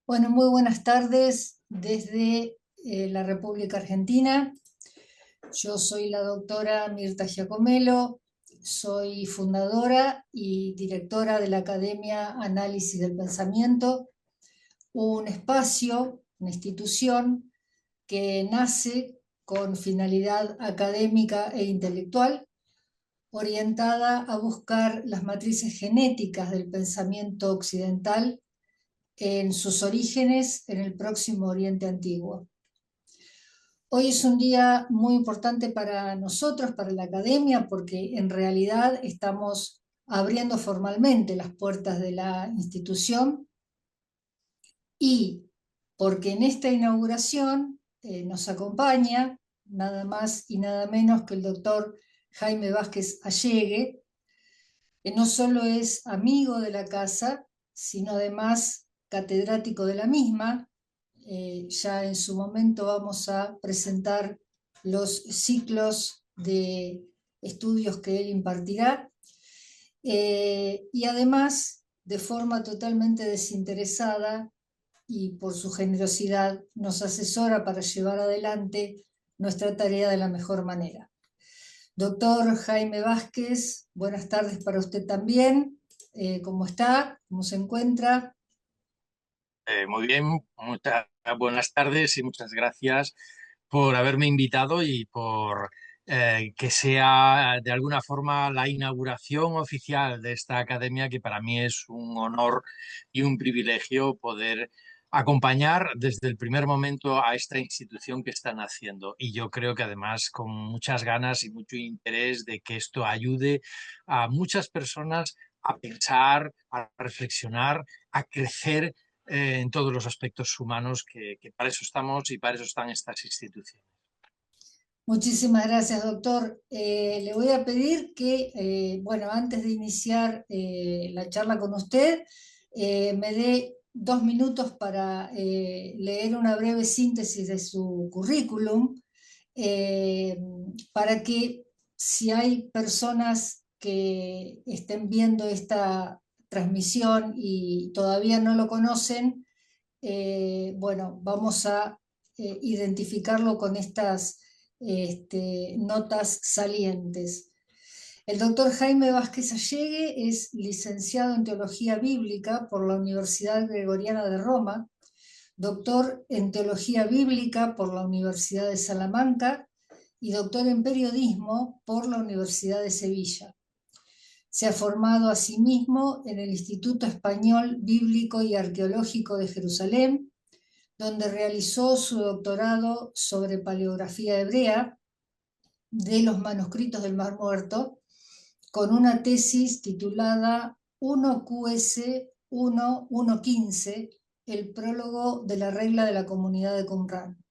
Bueno, muy buenas tardes desde la República Argentina. Yo soy la doctora Mirta Giacomelo, soy fundadora y directora de la Academia Análisis del Pensamiento, un espacio, una institución que nace con finalidad académica e intelectual, orientada a buscar las matrices genéticas del pensamiento occidental en sus orígenes en el Próximo Oriente Antiguo. Hoy es un día muy importante para nosotros, para la academia, porque en realidad estamos abriendo formalmente las puertas de la institución y porque en esta inauguración nos acompaña nada más y nada menos que el doctor Jaime Vázquez Allegue, que no solo es amigo de la casa, sino además catedrático de la misma. Ya en su momento vamos a presentar los ciclos de estudios que él impartirá. Y además, de forma totalmente desinteresada y por su generosidad, nos asesora para llevar adelante nuestra tarea de la mejor manera. Doctor Jaime Vázquez, buenas tardes para usted también. ¿Cómo está? ¿Cómo se encuentra? Muy bien, muchas buenas tardes y muchas gracias por haberme invitado y por que sea de alguna forma la inauguración oficial de esta academia, que para mí es un honor y un privilegio poder acompañar desde el primer momento a esta institución que están haciendo. Y yo creo que además con muchas ganas y mucho interés de que esto ayude a muchas personas a pensar, a reflexionar, a crecer en todos los aspectos humanos, que para eso estamos y para eso están estas instituciones. Muchísimas gracias, doctor. Le voy a pedir que, bueno, antes de iniciar la charla con usted, me dé 2 minutos para leer una breve síntesis de su currículum, eh, para que si hay personas que estén viendo esta transmisión y todavía no lo conocen, bueno, vamos a identificarlo con estas notas salientes. El doctor Jaime Vázquez Allegue es licenciado en Teología Bíblica por la Universidad Gregoriana de Roma, doctor en Teología Bíblica por la Universidad de Salamanca y doctor en Periodismo por la Universidad de Sevilla. Se ha formado asimismo en el Instituto Español Bíblico y Arqueológico de Jerusalén, donde realizó su doctorado sobre paleografía hebrea de los manuscritos del Mar Muerto, con una tesis titulada 1QS1115, el prólogo de la regla de la comunidad de Qumran.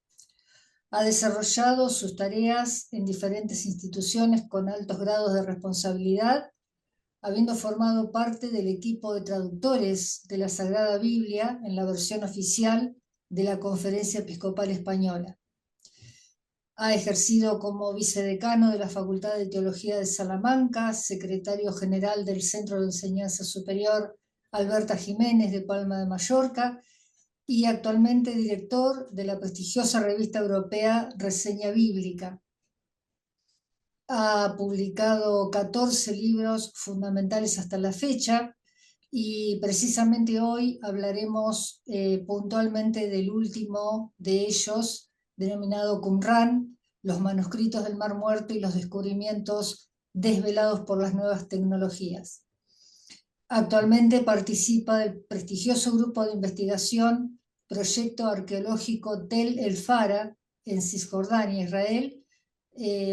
Ha desarrollado sus tareas en diferentes instituciones con altos grados de responsabilidad, habiendo formado parte del equipo de traductores de la Sagrada Biblia en la versión oficial de la Conferencia Episcopal Española. Ha ejercido como vicedecano de la Facultad de Teología de Salamanca, secretario general del Centro de Enseñanza Superior Alberta Jiménez de Palma de Mallorca y actualmente director de la prestigiosa revista europea Reseña Bíblica. Ha publicado 14 libros fundamentales hasta la fecha y precisamente hoy hablaremos puntualmente del último de ellos, denominado Qumran, los manuscritos del Mar Muerto y los descubrimientos desvelados por las nuevas tecnologías. Actualmente participa del prestigioso grupo de investigación Proyecto Arqueológico Tel El Fara en Cisjordania, Israel,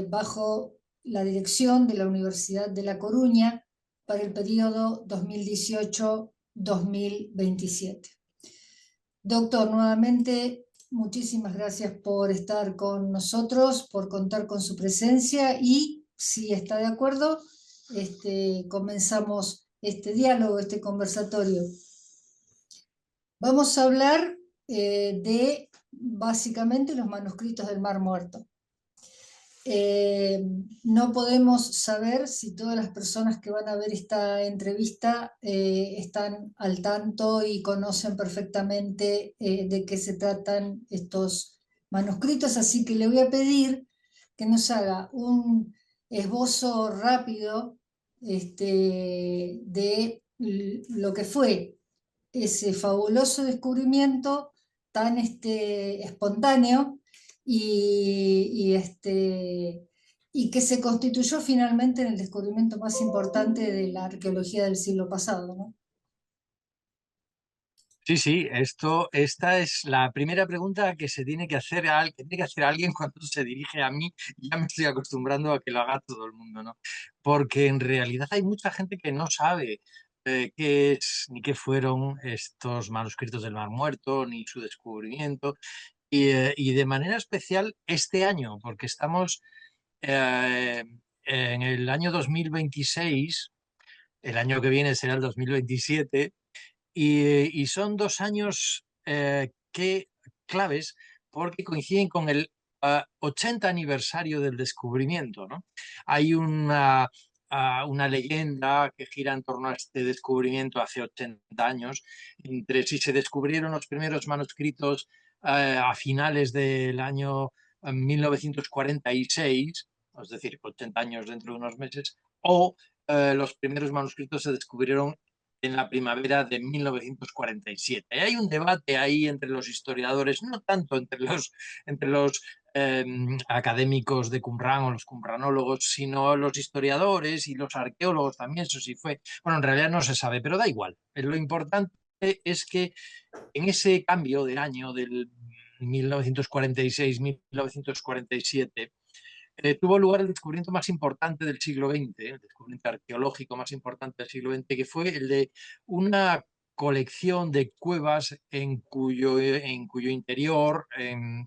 bajo la dirección de la Universidad de La Coruña para el periodo 2018-2027. Doctor, nuevamente, muchísimas gracias por estar con nosotros, por contar con su presencia y, si está de acuerdo, comenzamos este diálogo, este conversatorio. Vamos a hablar de básicamente los manuscritos del Mar Muerto. No podemos saber si todas las personas que van a ver esta entrevista están al tanto y conocen perfectamente de qué se tratan estos manuscritos, así que le voy a pedir que nos haga un esbozo rápido de lo que fue ese fabuloso descubrimiento tan espontáneo y que se constituyó finalmente en el descubrimiento más importante de la arqueología del siglo pasado, ¿no? Sí, sí, esta es la primera pregunta que se tiene que hacer que tiene que hacer alguien cuando se dirige a mí. Ya me estoy acostumbrando a que lo haga todo el mundo, ¿no? Porque en realidad hay mucha gente que no sabe qué es ni qué fueron estos manuscritos del Mar Muerto, ni su descubrimiento. Y de manera especial este año, porque estamos eh, en el año 2026, el año que viene será el 2027. Y son 2 años claves porque coinciden con el 80 aniversario del descubrimiento, ¿no? Hay una leyenda que gira en torno a este descubrimiento hace 80 años, entre si se descubrieron los primeros manuscritos a finales del año 1946, es decir, 80 años dentro de unos meses, o los primeros manuscritos se descubrieron en la primavera de 1947. Y hay un debate ahí entre los historiadores, no tanto entre los académicos de Qumrán o los qumranólogos, sino los historiadores y los arqueólogos también, eso sí fue. Bueno, en realidad no se sabe, pero da igual. Lo importante es que en ese cambio del año del 1946-1947, tuvo lugar el descubrimiento más importante del siglo XX, el descubrimiento arqueológico más importante del siglo XX, que fue el de una colección de cuevas en cuyo interior,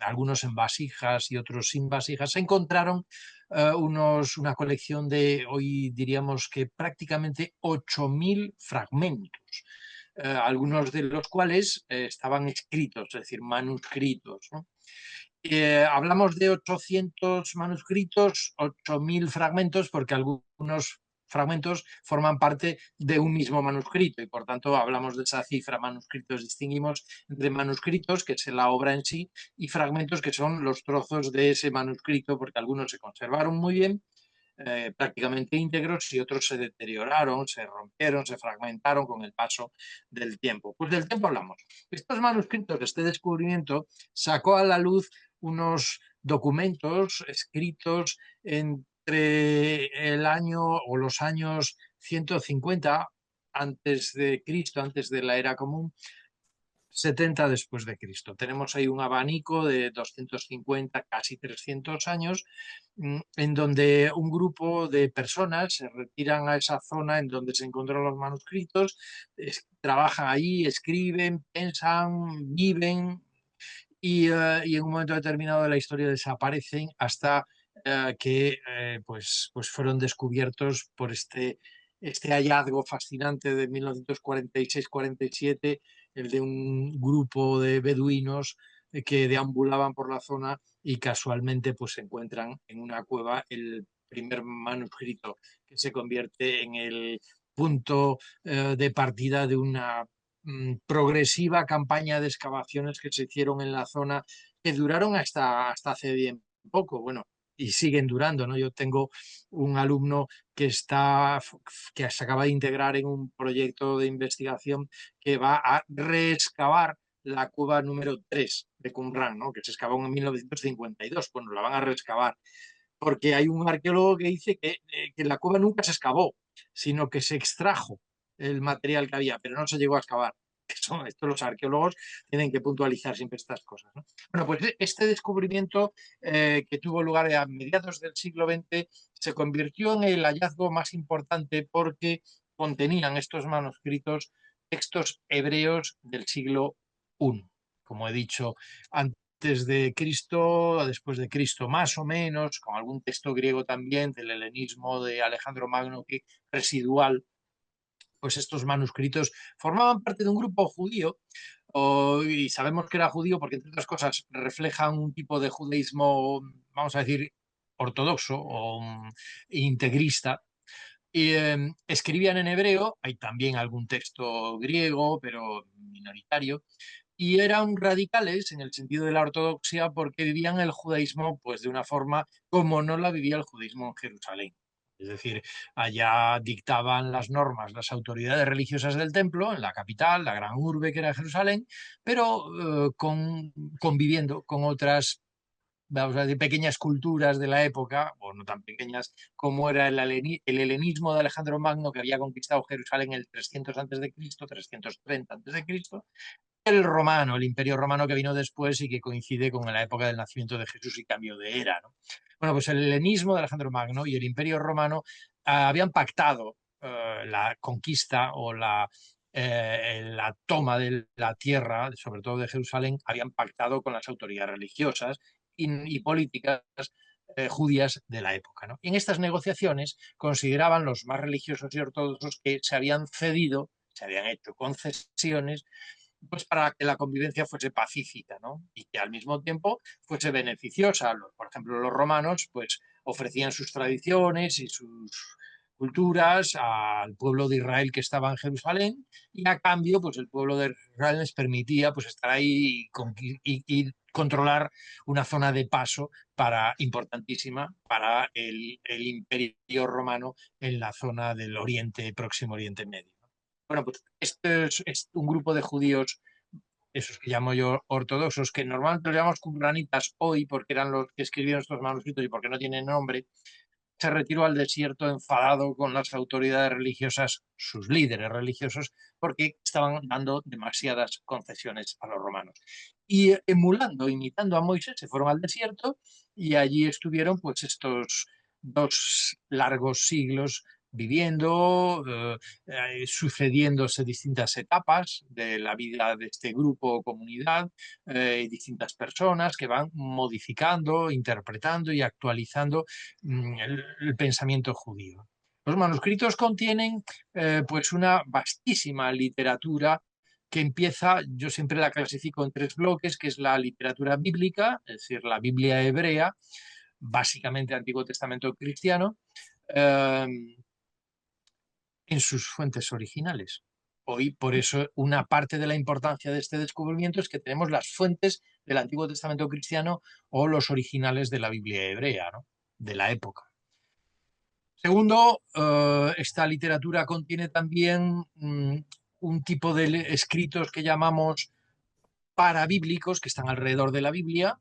algunos en vasijas y otros sin vasijas, se encontraron una colección de, hoy diríamos que prácticamente 8.000 fragmentos, algunos de los cuales estaban escritos, es decir, manuscritos, ¿no? Hablamos de 800 manuscritos, 8.000 fragmentos, porque algunos fragmentos forman parte de un mismo manuscrito y por tanto hablamos de esa cifra manuscritos. Distinguimos entre manuscritos, que es la obra en sí, y fragmentos, que son los trozos de ese manuscrito, porque algunos se conservaron muy bien, prácticamente íntegros, y otros se deterioraron, se rompieron, se fragmentaron con el paso del tiempo. Pues del tiempo hablamos. Estos manuscritos, este descubrimiento, sacó a la luz unos documentos escritos entre el año o los años 150 antes de Cristo, antes de la era común, 70 después de Cristo. Tenemos ahí un abanico de 250, casi 300 años, en donde un grupo de personas se retiran a esa zona en donde se encontraron los manuscritos, trabajan ahí, escriben, piensan, viven, y en un momento determinado de la historia desaparecen hasta que fueron descubiertos por este hallazgo fascinante de 1946-47, el de un grupo de beduinos que deambulaban por la zona y casualmente pues se encuentran en una cueva el primer manuscrito que se convierte en el punto de partida de una progresiva campaña de excavaciones que se hicieron en la zona, que duraron hasta hace bien poco, bueno, y siguen durando, ¿no? Yo tengo un alumno que se acaba de integrar en un proyecto de investigación que va a reexcavar la cueva número 3 de Qumrán, ¿no? Que se excavó en 1952. Bueno, la van a reexcavar porque hay un arqueólogo que dice que la cueva nunca se excavó, sino que se extrajo el material que había, pero no se llegó a excavar. Esto los arqueólogos tienen que puntualizar siempre estas cosas, ¿no? Bueno, pues este descubrimiento que tuvo lugar a mediados del siglo XX se convirtió en el hallazgo más importante porque contenían estos manuscritos textos hebreos del siglo I. Como he dicho antes de Cristo, después de Cristo más o menos, con algún texto griego también del helenismo de Alejandro Magno, que residual. Pues estos manuscritos formaban parte de un grupo judío, y sabemos que era judío porque, entre otras cosas, reflejan un tipo de judaísmo, vamos a decir, ortodoxo o integrista. Y, escribían en hebreo, hay también algún texto griego, pero minoritario, y eran radicales en el sentido de la ortodoxia porque vivían el judaísmo pues de una forma como no la vivía el judaísmo en Jerusalén. Es decir, allá dictaban las normas las autoridades religiosas del templo, en la capital, la gran urbe que era Jerusalén, pero conviviendo con otras, vamos a decir, pequeñas culturas de la época, o no tan pequeñas, como era el helenismo de Alejandro Magno, que había conquistado Jerusalén en el 300 a.C., 330 a.C., el romano, el imperio romano que vino después y que coincide con la época del nacimiento de Jesús y cambio de era, ¿no? Bueno, pues el helenismo de Alejandro Magno y el imperio romano habían pactado la conquista o la toma de la tierra, sobre todo de Jerusalén, habían pactado con las autoridades religiosas y políticas judías de la época, ¿no? Y en estas negociaciones consideraban los más religiosos y ortodoxos que se habían cedido, se habían hecho concesiones pues para que la convivencia fuese pacífica, ¿no? Y que al mismo tiempo fuese beneficiosa. Por ejemplo, los romanos pues ofrecían sus tradiciones y sus culturas al pueblo de Israel que estaba en Jerusalén y a cambio pues el pueblo de Israel les permitía pues estar ahí y controlar una zona de paso importantísima para el imperio romano en la zona del Oriente, Próximo Oriente Medio. Bueno, pues este es un grupo de judíos, esos que llamo yo ortodoxos, que normalmente los llamamos qumranitas hoy porque eran los que escribieron estos manuscritos y porque no tienen nombre, se retiró al desierto enfadado con las autoridades religiosas, sus líderes religiosos, porque estaban dando demasiadas concesiones a los romanos. Y emulando, imitando a Moisés, se fueron al desierto y allí estuvieron pues estos 2 largos siglos viviendo, sucediéndose distintas etapas de la vida de este grupo o comunidad, distintas personas que van modificando, interpretando y actualizando el pensamiento judío. Los manuscritos contienen pues una vastísima literatura que empieza, yo siempre la clasifico en 3 bloques, que es la literatura bíblica, es decir, la Biblia hebrea, básicamente Antiguo Testamento cristiano, eh, en sus fuentes originales. Hoy, por eso, una parte de la importancia de este descubrimiento es que tenemos las fuentes del Antiguo Testamento cristiano o los originales de la Biblia hebrea, ¿no? De la época. Segundo, esta literatura contiene también un tipo de escritos que llamamos parabíblicos, que están alrededor de la Biblia.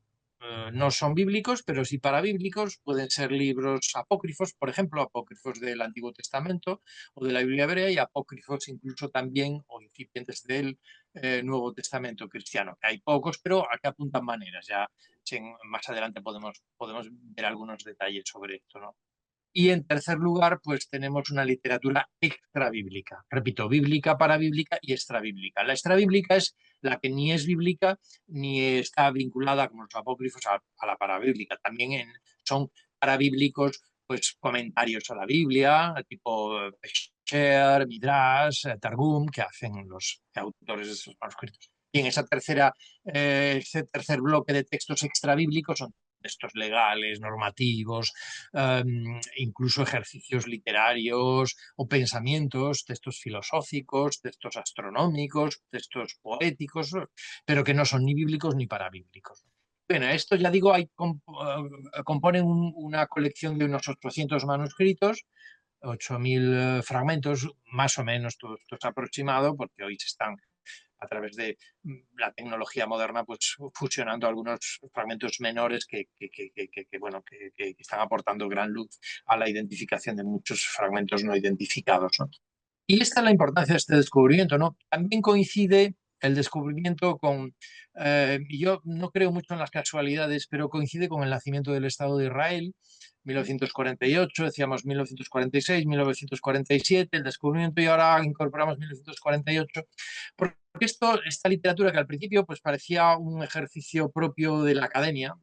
No son bíblicos, pero sí parabíblicos. Pueden ser libros apócrifos, por ejemplo, apócrifos del Antiguo Testamento o de la Biblia hebrea y apócrifos incluso también o incipientes del Nuevo Testamento cristiano. Hay pocos, pero aquí apuntan maneras. Ya más adelante podemos ver algunos detalles sobre esto, ¿no? Y en tercer lugar, pues tenemos una literatura extrabíblica. Repito, bíblica, parabíblica y extrabíblica. La extrabíblica es la que ni es bíblica ni está vinculada, como los apócrifos, a la parabíblica. También son parabíblicos, pues comentarios a la Biblia, tipo Pesher, Midrash, Targum, que hacen los autores de esos manuscritos. Y en ese tercer bloque de textos extrabíblicos son textos legales, normativos, incluso ejercicios literarios o pensamientos, textos filosóficos, textos astronómicos, textos poéticos, pero que no son ni bíblicos ni parabíblicos. Bueno, esto ya digo, componen una colección de unos 800 manuscritos, 8.000 fragmentos, más o menos, todo esto es aproximado, porque hoy se están a través de la tecnología moderna, pues fusionando algunos fragmentos menores bueno, que están aportando gran luz a la identificación de muchos fragmentos no identificados, ¿no? Y esta es la importancia de este descubrimiento, ¿no? También coincide el descubrimiento yo no creo mucho en las casualidades, pero coincide con el nacimiento del Estado de Israel, 1948, decíamos 1946, 1947, el descubrimiento y ahora incorporamos 1948, porque esta literatura que al principio pues parecía un ejercicio propio de la academia,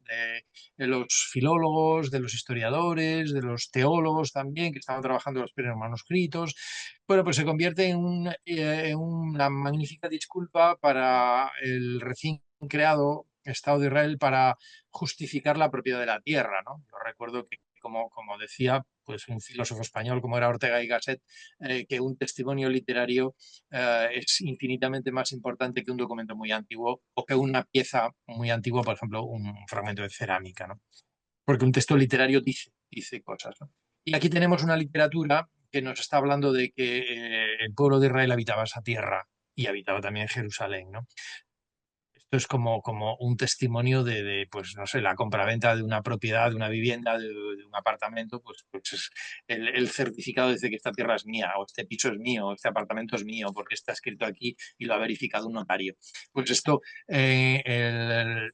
de los filólogos, de los historiadores, de los teólogos también, que estaban trabajando en los primeros manuscritos, bueno, pues se convierte en una magnífica disculpa para el recién creado Estado de Israel para justificar la propiedad de la tierra, ¿no? Yo recuerdo que como decía pues un filósofo español como era Ortega y Gasset, que un testimonio literario es infinitamente más importante que un documento muy antiguo o que una pieza muy antigua, por ejemplo, un fragmento de cerámica, ¿no? Porque un texto literario dice cosas, ¿no? Y aquí tenemos una literatura que nos está hablando de que el pueblo de Israel habitaba esa tierra y habitaba también Jerusalén, ¿no? Esto es como un testimonio pues no sé, la compraventa de una propiedad, de una vivienda, de un apartamento, pues es el certificado dice que esta tierra es mía, o este piso es mío, o este apartamento es mío, porque está escrito aquí y lo ha verificado un notario. Pues esto, el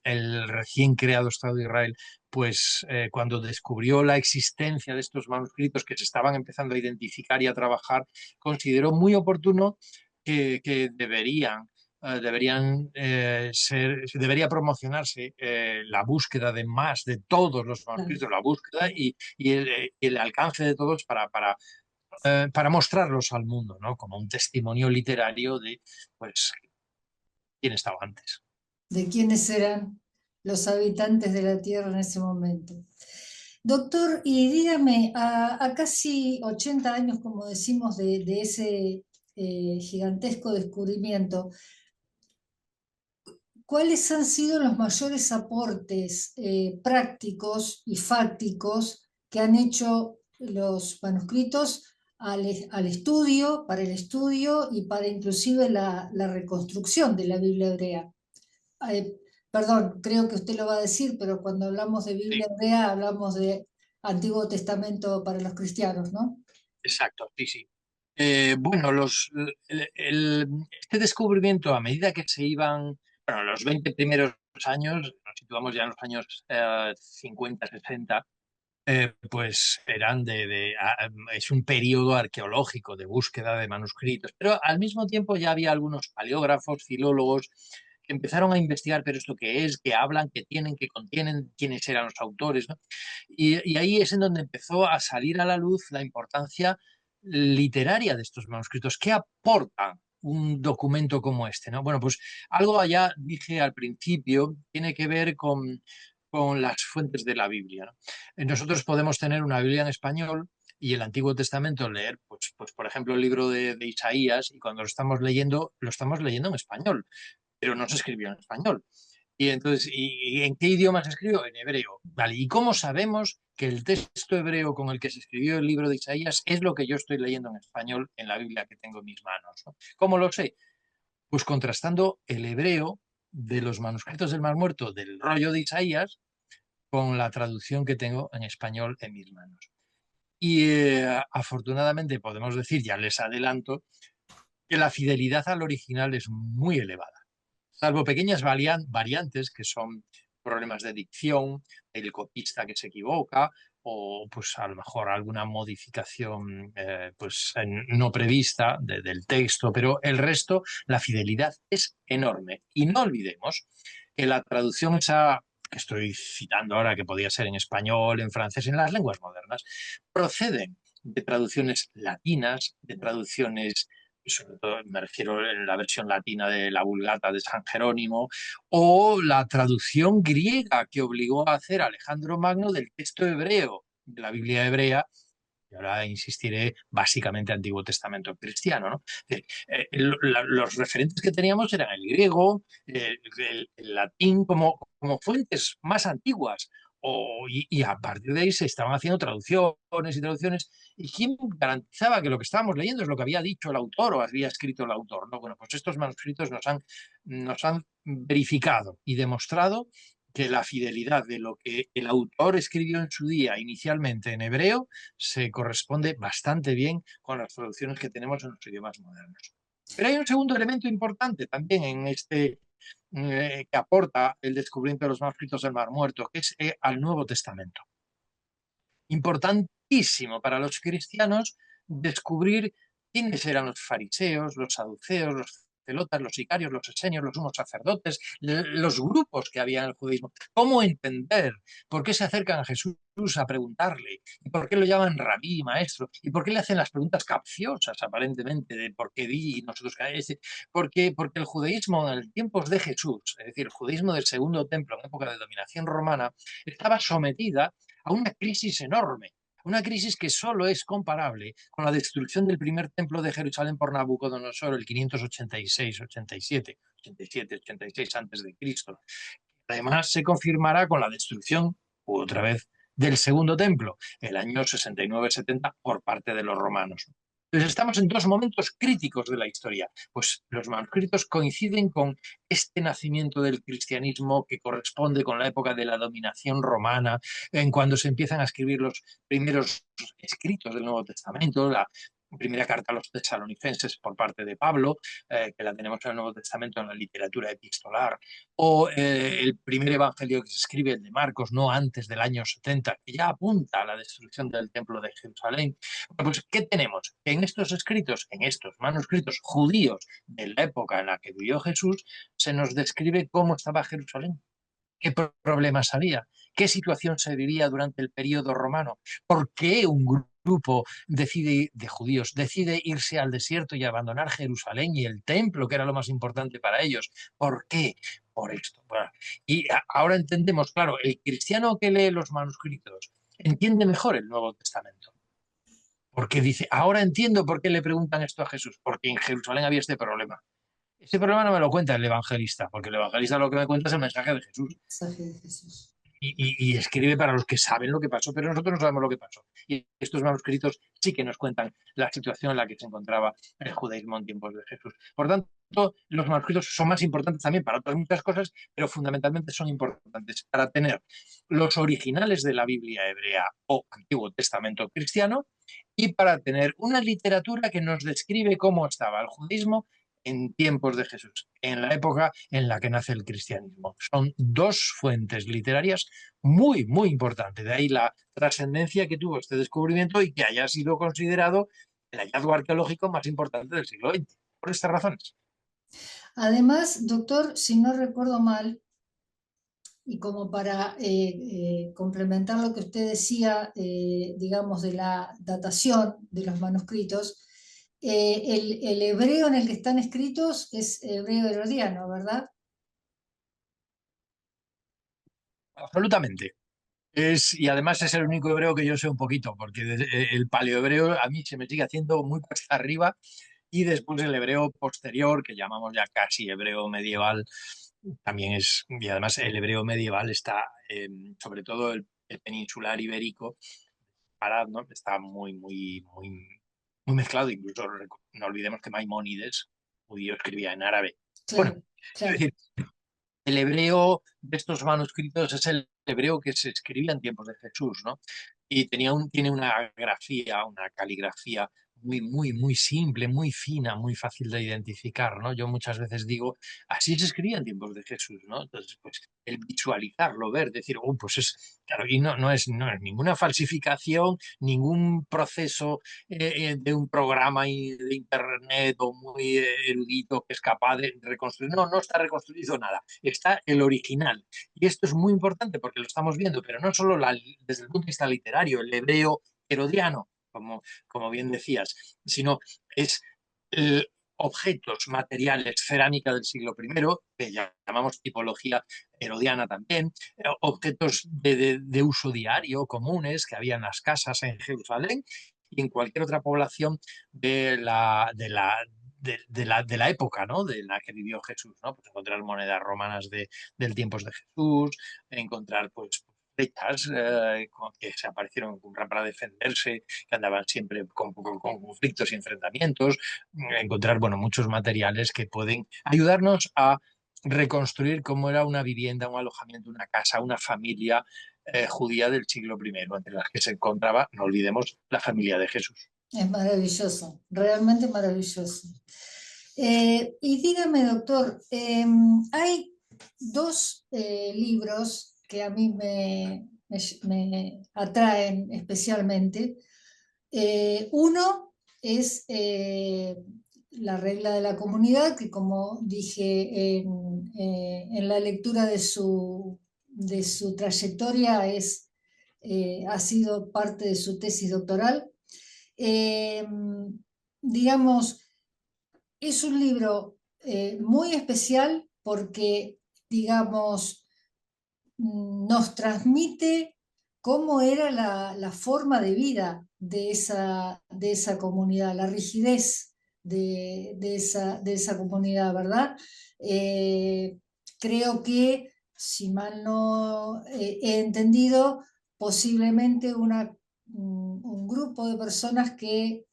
recién creado Estado de Israel, pues cuando descubrió la existencia de estos manuscritos que se estaban empezando a identificar y a trabajar, consideró muy oportuno que debería promocionarse la búsqueda de más de todos los Claro. manuscritos, la búsqueda y el alcance de todos para mostrarlos al mundo, ¿no? Como un testimonio literario de pues quién estaba antes. De quiénes eran los habitantes de la Tierra en ese momento. Doctor, y dígame, a casi 80 años, como decimos, de ese gigantesco descubrimiento, ¿cuáles han sido los mayores aportes prácticos y fácticos que han hecho los manuscritos al estudio, para el estudio y para inclusive la reconstrucción de la Biblia hebrea? Perdón, creo que usted lo va a decir, pero cuando hablamos de Sí, Biblia hebrea hablamos de Antiguo Testamento para los cristianos, ¿no? exacto, sí, sí. Bueno, este descubrimiento, a medida que se iban, bueno, los 20 primeros años, nos situamos ya en los años 50, 60, pues eran es un periodo arqueológico de búsqueda de manuscritos, pero al mismo tiempo ya había algunos paleógrafos, filólogos, que empezaron a investigar, pero esto qué es, qué hablan, qué tienen, qué contienen, quiénes eran los autores, ¿no? Y ahí es en donde empezó a salir a la luz la importancia literaria de estos manuscritos. ¿Qué aportan un documento como este, ¿no? Bueno, pues algo allá dije al principio, tiene que ver con las fuentes de la Biblia, ¿no? Nosotros podemos tener una Biblia en español y el Antiguo Testamento leer, pues por ejemplo, el libro de Isaías, y cuando lo estamos leyendo en español, pero no se escribió en español. Y entonces, ¿y en qué idioma se escribió? En hebreo. Vale, ¿y cómo sabemos que el texto hebreo con el que se escribió el libro de Isaías es lo que yo estoy leyendo en español en la Biblia que tengo en mis manos, ¿no? ¿Cómo lo sé? Pues contrastando el hebreo de los manuscritos del Mar Muerto del rollo de Isaías con la traducción que tengo en español en mis manos. Y afortunadamente podemos decir, ya les adelanto, que la fidelidad al original es muy elevada, salvo pequeñas variantes que son problemas de dicción, el copista que se equivoca o pues a lo mejor alguna modificación pues no prevista del texto, pero el resto, la fidelidad es enorme. Y no olvidemos que la traducción esa que estoy citando ahora, que podía ser en español, en francés, en las lenguas modernas, proceden de traducciones latinas, de traducciones sobre todo me refiero en la versión latina de la Vulgata de San Jerónimo, o la traducción griega que obligó a hacer Alejandro Magno del texto hebreo de la Biblia hebrea, y ahora insistiré, básicamente Antiguo Testamento cristiano, ¿no? Los referentes que teníamos eran el griego, el latín como fuentes más antiguas, y a partir de ahí se estaban haciendo traducciones y traducciones. ¿Y quién garantizaba que lo que estábamos leyendo es lo que había dicho el autor o había escrito el autor? ¿No? Bueno, pues estos manuscritos nos han verificado y demostrado que la fidelidad de lo que el autor escribió en su día inicialmente en hebreo se corresponde bastante bien con las traducciones que tenemos en los idiomas modernos. Pero hay un segundo elemento importante también en que aporta el descubrimiento de los manuscritos del Mar Muerto, que es al Nuevo Testamento. Importantísimo para los cristianos descubrir quiénes eran los fariseos, los saduceos, los celotas, los sicarios, los esenios, los sumos sacerdotes, los grupos que había en el judaísmo. ¿Cómo entender por qué se acercan a Jesús a preguntarle? ¿Y por qué lo llaman rabí, maestro? ¿Y por qué le hacen las preguntas capciosas, aparentemente, de por qué di y nosotros caemos? Porque el judaísmo en el tiempos de Jesús, es decir, el judaísmo del Segundo Templo, en época de dominación romana, estaba sometida a una crisis enorme. Una crisis que solo es comparable con la destrucción del primer templo de Jerusalén por Nabucodonosor el 586, 87, 87, 86 antes de Cristo. Además, se confirmará con la destrucción, otra vez, del segundo templo, el año 69-70, por parte de los romanos. Entonces estamos en dos momentos críticos de la historia, pues los manuscritos coinciden con este nacimiento del cristianismo que corresponde con la época de la dominación romana, en cuando se empiezan a escribir los primeros escritos del Nuevo Testamento, la primera carta a los tesalonicenses por parte de Pablo, que la tenemos en el Nuevo Testamento en la literatura epistolar, o el primer evangelio que se escribe, el de Marcos, no antes del año 70, que ya apunta a la destrucción del templo de Jerusalén. Pues, ¿qué tenemos? En estos escritos, en estos manuscritos judíos de la época en la que vivió Jesús, se nos describe cómo estaba Jerusalén, qué problemas había, qué situación se vivía durante el periodo romano, por qué un grupo de judíos decide irse al desierto y abandonar Jerusalén y el templo, que era lo más importante para ellos. ¿Por qué? Por esto. Bueno, y ahora entendemos, claro, el cristiano que lee los manuscritos entiende mejor el Nuevo Testamento. Porque dice, ahora entiendo por qué le preguntan esto a Jesús, porque en Jerusalén había este problema. Ese problema no me lo cuenta el evangelista, porque el evangelista lo que me cuenta es el mensaje de Jesús. Mensaje de Jesús. Y escribe para los que saben lo que pasó, pero nosotros no sabemos lo que pasó. Y estos manuscritos sí que nos cuentan la situación en la que se encontraba el judaísmo en tiempos de Jesús. Por tanto, los manuscritos son más importantes también para otras muchas cosas, pero fundamentalmente son importantes para tener los originales de la Biblia hebrea o Antiguo Testamento cristiano y para tener una literatura que nos describe cómo estaba el judaísmo en tiempos de Jesús, en la época en la que nace el cristianismo. Son dos fuentes literarias muy, muy importantes. De ahí la trascendencia que tuvo este descubrimiento y que haya sido considerado el hallazgo arqueológico más importante del siglo XX, por estas razones. Además, doctor, si no recuerdo mal, y como para complementar lo que usted decía, digamos, de la datación de los manuscritos, el hebreo en el que están escritos es hebreo herodiano, ¿verdad? Absolutamente. Y además es el único hebreo que yo sé un poquito, porque el paleohebreo a mí se me sigue haciendo muy cuesta arriba y después el hebreo posterior, que llamamos ya casi hebreo medieval, también es, y además el hebreo medieval está, sobre todo el peninsular ibérico, Arad, ¿no? Está muy, muy, muy, muy mezclado, incluso no olvidemos que Maimónides, judío, escribía en árabe. Bueno, Claro, es claro. decir, el hebreo de estos manuscritos es el hebreo que se escribía en tiempos de Jesús, ¿no? Y tiene una grafía, una caligrafía muy, muy, muy simple, muy fina, muy fácil de identificar, ¿no? Yo muchas veces digo, así se escribía en tiempos de Jesús, ¿no? Entonces, pues el visualizarlo, ver, decir, oh, pues es, claro, y no es ninguna falsificación, ningún proceso de un programa de internet o muy erudito que es capaz de reconstruir. No, no está reconstruido nada, está el original. Y esto es muy importante porque lo estamos viendo, pero no solo desde el punto de vista literario, el hebreo herodiano, como bien decías, sino es objetos materiales, cerámica del siglo I, que llamamos tipología herodiana también, objetos de uso diario, comunes, que había en las casas en Jerusalén y en cualquier otra población de la época, ¿no? De la que vivió Jesús, ¿no? Pues encontrar monedas romanas del tiempos de Jesús, encontrar pues flechas que se aparecieron para defenderse, que andaban siempre con conflictos y enfrentamientos, encontrar, bueno, muchos materiales que pueden ayudarnos a reconstruir cómo era una vivienda, un alojamiento, una casa, una familia judía del siglo I, entre las que se encontraba, no olvidemos, la familia de Jesús. Es maravilloso, realmente maravilloso. Y dígame, doctor, hay dos libros que a mí me atraen especialmente. Uno es La regla de la comunidad, que como dije en la lectura de su trayectoria ha sido parte de su tesis doctoral. Eh, digamos, es un libro muy especial porque, digamos, nos transmite cómo era la forma de vida de esa comunidad, la rigidez de esa comunidad, ¿verdad? Eh, Creo que, si mal no he entendido, posiblemente un grupo de personas que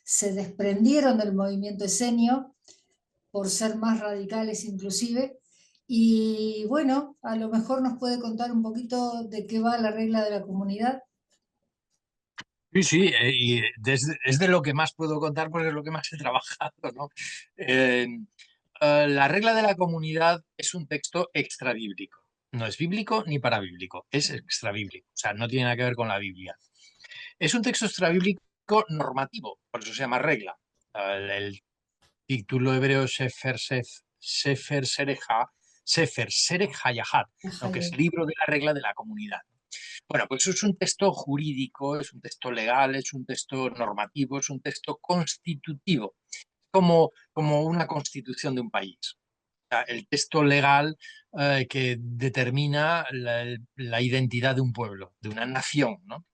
se desprendieron del movimiento esenio por ser más radicales inclusive. Y bueno, a lo mejor nos puede contar un poquito de qué va la regla de la comunidad. Sí, sí, es de lo que más puedo contar porque es lo que más he trabajado, ¿no? Eh, la regla de la comunidad es un texto extrabíblico. No es bíblico ni parabíblico, es extrabíblico. O sea, no tiene nada que ver con la Biblia. Es un texto extrabíblico normativo, por eso se llama regla. El título hebreo Sefer Serech Hayahat, ¿no? Que es libro de la regla de la comunidad. Bueno, pues es un texto jurídico, es un texto legal, es un texto normativo, es un texto constitutivo, como una constitución de un país. O sea, el texto legal que determina la identidad de un pueblo, de una nación, ¿no?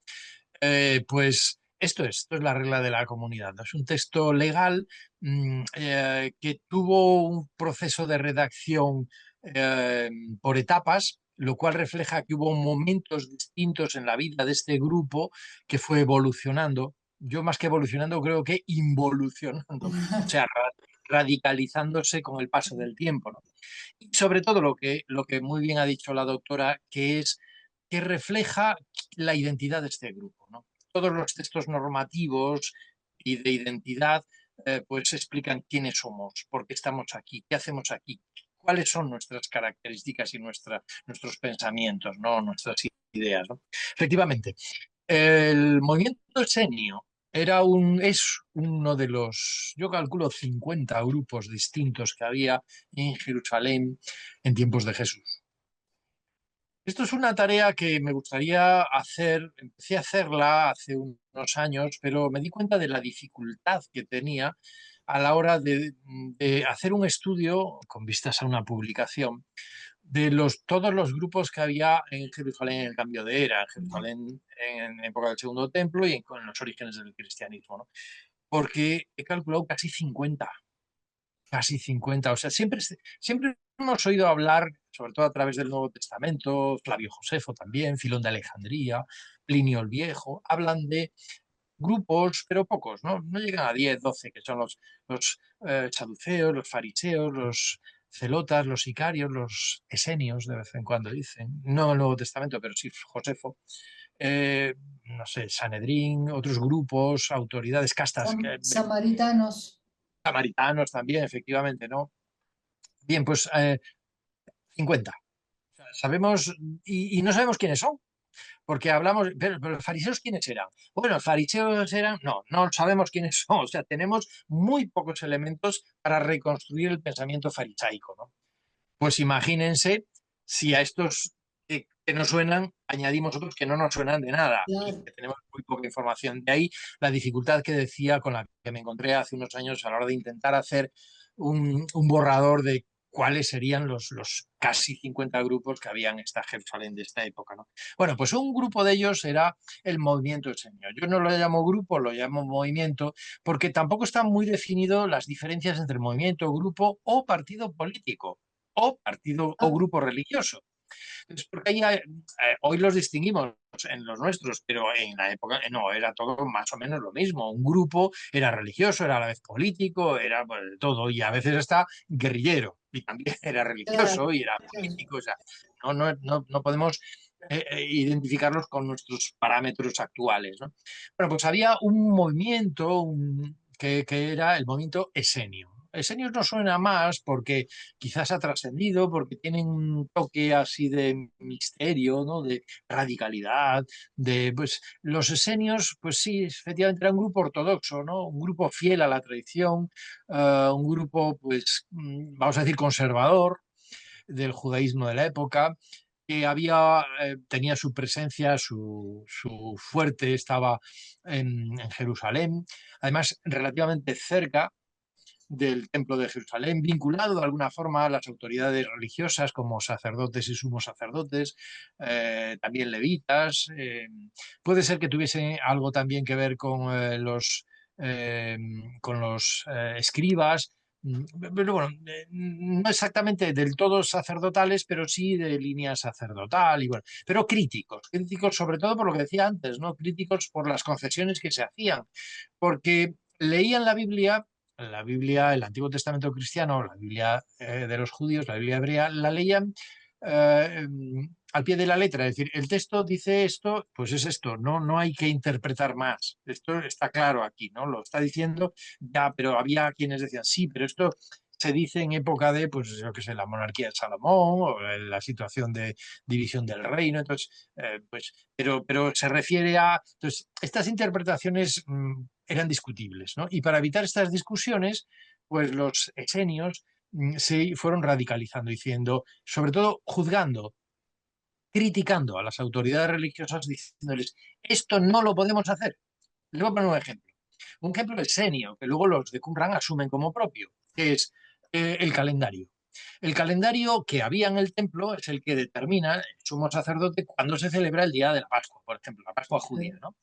Pues esto es la regla de la comunidad, ¿no? Es un texto legal que tuvo un proceso de redacción eh, por etapas, lo cual refleja que hubo momentos distintos en la vida de este grupo que fue evolucionando. Yo más que evolucionando creo que involucionando, o sea, radicalizándose con el paso del tiempo, ¿no? Y sobre todo lo que muy bien ha dicho la doctora, que es que refleja la identidad de este grupo, ¿no? Todos los textos normativos y de identidad pues explican quiénes somos, por qué estamos aquí, qué hacemos aquí, cuáles son nuestras características y nuestros pensamientos, ¿no? Nuestras ideas, ¿no? Efectivamente, el movimiento esenio es uno de los, yo calculo, 50 grupos distintos que había en Jerusalén en tiempos de Jesús. Esto es una tarea que me gustaría hacer, empecé a hacerla hace unos años, pero me di cuenta de la dificultad que tenía a la hora de hacer un estudio con vistas a una publicación de todos los grupos que había en Jerusalén en el cambio de era, en Jerusalén en época del Segundo Templo y con los orígenes del cristianismo, ¿no? Porque he calculado casi 50. O sea, siempre hemos oído hablar, sobre todo a través del Nuevo Testamento, Flavio Josefo también, Filón de Alejandría, Plinio el Viejo, hablan de grupos, pero pocos, ¿no? No llegan a 10, 12, que son los saduceos, los fariseos, los celotas, los sicarios, los esenios, de vez en cuando dicen. No el Nuevo Testamento, pero sí Josefo. No sé, Sanedrín, otros grupos, autoridades, castas, Samaritanos. samaritanos también, efectivamente, ¿no? Bien, pues 50. Sabemos, y no sabemos quiénes son, porque hablamos, pero los fariseos quiénes eran. Bueno, los fariseos eran, no sabemos quiénes son, o sea, tenemos muy pocos elementos para reconstruir el pensamiento farisaico, ¿no? Pues imagínense si a estos que nos suenan añadimos otros que no nos suenan de nada y Claro. que tenemos muy poca información. De ahí la dificultad que decía con la que me encontré hace unos años a la hora de intentar hacer un borrador de cuáles serían los casi 50 grupos que había en esta Jerusalén de esta época, ¿no? Bueno, pues un grupo de ellos era el movimiento del Señor. Yo no lo llamo grupo, lo llamo movimiento, porque tampoco están muy definidas las diferencias entre movimiento, grupo o partido político o partido o Ah, grupo religioso. Entonces, porque hoy los distinguimos en los nuestros, pero en la época no, era todo más o menos lo mismo. Un grupo era religioso, era a la vez político, era pues, todo, y a veces hasta guerrillero, y también era religioso claro, y era claro. político. O sea, no podemos identificarlos con nuestros parámetros actuales, ¿no? Bueno, pues había un movimiento que era el movimiento esenio. Esenios no suena más porque quizás ha trascendido, porque tienen un toque así de misterio, ¿no? De radicalidad, pues los esenios, pues sí, efectivamente era un grupo ortodoxo, ¿no? Un grupo fiel a la tradición, un grupo, pues, vamos a decir, conservador del judaísmo de la época, que tenía su presencia, su fuerte estaba en Jerusalén, además relativamente cerca del Templo de Jerusalén, vinculado de alguna forma a las autoridades religiosas como sacerdotes y sumos sacerdotes, también levitas. Puede ser que tuviese algo también que ver eh, con los escribas, pero bueno, no exactamente del todo sacerdotales, pero sí de línea sacerdotal, y bueno, pero críticos sobre todo por lo que decía antes, ¿no? Críticos por las concesiones que se hacían, porque leían la Biblia, el Antiguo Testamento cristiano, la Biblia de los judíos, la Biblia hebrea, la leían eh, al pie de la letra. Es decir, el texto dice esto, pues es esto, no hay que interpretar más. Esto está claro aquí, ¿no? Lo está diciendo ya, pero había quienes decían, sí, pero esto se dice en época de, pues yo qué sé, la monarquía de Salomón o la situación de división del reino. Entonces, pues, pero se refiere a... Entonces, estas interpretaciones eran discutibles, ¿no? Y para evitar estas discusiones, pues los esenios se fueron radicalizando, diciendo, sobre todo juzgando, criticando a las autoridades religiosas, diciéndoles, esto no lo podemos hacer. Les voy a poner un ejemplo. Un ejemplo esenio, que luego los de Qumran asumen como propio, que es el calendario. El calendario que había en el templo es el que determina el sumo sacerdote cuándo se celebra el día de la Pascua, por ejemplo, la Pascua judía, ¿no?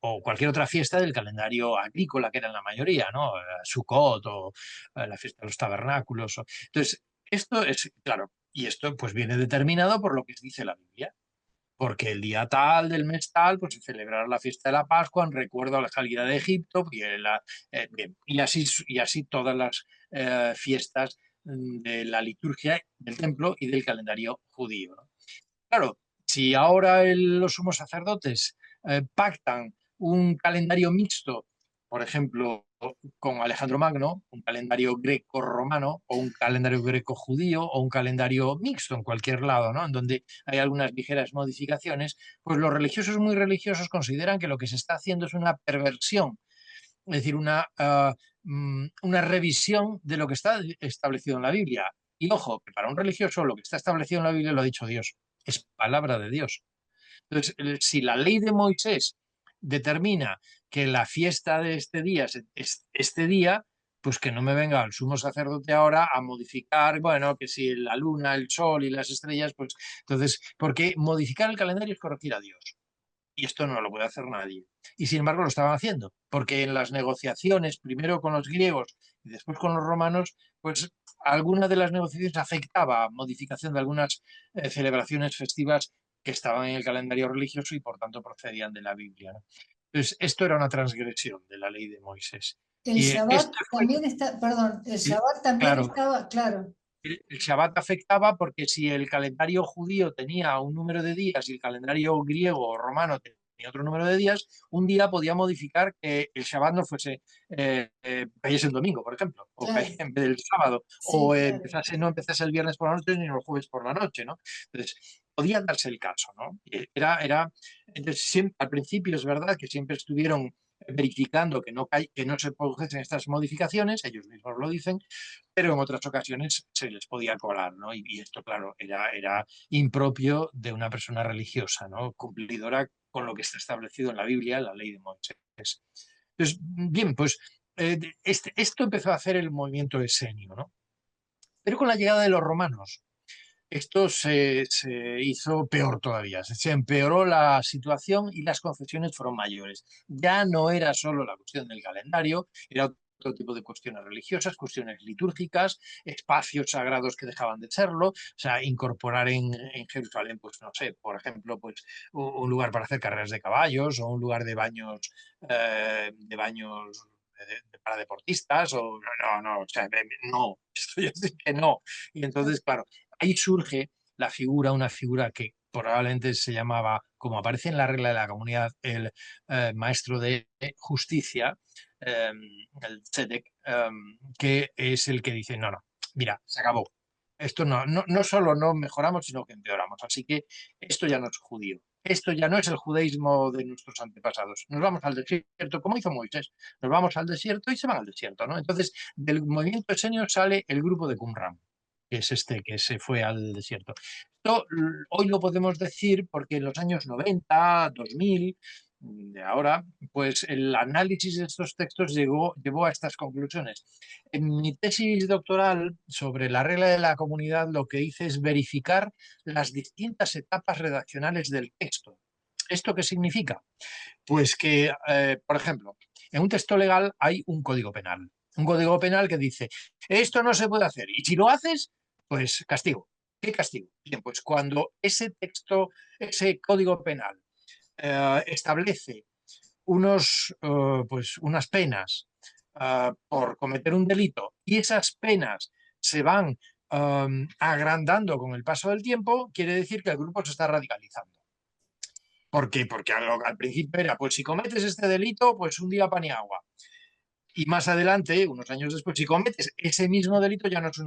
O cualquier otra fiesta del calendario agrícola, que eran la mayoría, ¿no? Sukkot o la fiesta de los tabernáculos. Entonces, esto es, claro, y esto pues viene determinado por lo que dice la Biblia, porque el día tal del mes tal, pues se celebrará la fiesta de la Pascua en recuerdo a la salida de Egipto, bien, y así todas las fiestas de la liturgia del templo y del calendario judío, ¿no? Claro, si ahora los sumos sacerdotes pactan un calendario mixto, por ejemplo, con Alejandro Magno, un calendario greco-romano o un calendario greco-judío o un calendario mixto en cualquier lado, ¿no? En donde hay algunas ligeras modificaciones, pues los religiosos muy religiosos consideran que lo que se está haciendo es una perversión, es decir, una revisión de lo que está establecido en la Biblia. Y ojo, que para un religioso lo que está establecido en la Biblia lo ha dicho Dios, es palabra de Dios. Entonces, si la ley de Moisés determina que la fiesta de este día es este día, pues que no me venga el sumo sacerdote ahora a modificar, bueno, que si la luna, el sol y las estrellas, pues entonces, porque modificar el calendario es corregir a Dios. Y esto no lo puede hacer nadie. Y sin embargo lo estaban haciendo, porque en las negociaciones, primero con los griegos y después con los romanos, pues alguna de las negociaciones afectaba a modificación de algunas celebraciones festivas que estaban en el calendario religioso y por tanto procedían de la Biblia, ¿no? Entonces, esto era una transgresión de la ley de Moisés. El Y Shabbat esto fue, también está, perdón, el Shabbat también claro, estaba, claro, el Shabbat afectaba porque si el calendario judío tenía un número de días y el calendario griego o romano tenía otro número de días, un día podía modificar que el Shabbat no fuese, cayese el domingo, por ejemplo, o claro, cayese en vez del sábado, sí, o claro. no empezase el viernes por la noche ni el jueves por la noche, ¿no? Entonces, podía darse el caso, ¿no? Entonces, al principio es verdad que siempre estuvieron verificando que no se produjesen estas modificaciones, ellos mismos lo dicen, pero en otras ocasiones se les podía colar, ¿no? Y esto, claro, era impropio de una persona religiosa, ¿no? Cumplidora con lo que está establecido en la Biblia, en la ley de Moisés. Entonces, bien, pues esto empezó a hacer el movimiento esenio, ¿no? Pero con la llegada de los romanos, esto se hizo peor todavía, se empeoró la situación y las concesiones fueron mayores. Ya no era solo la cuestión del calendario, era otro tipo de cuestiones religiosas, cuestiones litúrgicas, espacios sagrados que dejaban de serlo, o sea, incorporar en Jerusalén, pues no sé, por ejemplo, pues un lugar para hacer carreras de caballos o un lugar de baños para deportistas o no, o sea, no, esto yo sé que no. Y entonces, claro, ahí surge una figura que probablemente se llamaba, como aparece en la regla de la comunidad, el maestro de justicia, el tzedek, que es el que dice, no, mira, se acabó. Esto no solo no mejoramos, sino que empeoramos. Así que esto ya no es judío. Esto ya no es el judaísmo de nuestros antepasados. Nos vamos al desierto, como hizo Moisés. Nos vamos al desierto y se van al desierto, ¿no? Entonces, del movimiento esenio sale el grupo de Qumran, que es este que se fue al desierto. Esto hoy lo podemos decir porque en los años 90, 2000, de ahora, pues el análisis de estos textos llevó a estas conclusiones. En mi tesis doctoral sobre la regla de la comunidad, lo que hice es verificar las distintas etapas redaccionales del texto. ¿Esto qué significa? Pues que, por ejemplo, en un texto legal hay un código penal. Un código penal que dice, esto no se puede hacer. Y si lo haces, pues castigo. ¿Qué castigo? Bien, pues cuando ese texto, ese código penal establece pues unas penas por cometer un delito y esas penas se van agrandando con el paso del tiempo, quiere decir que el grupo se está radicalizando. ¿Por qué? Porque al principio era, pues si cometes este delito, pues un día pan y agua. Y más adelante, unos años después, si cometes ese mismo delito, ya no es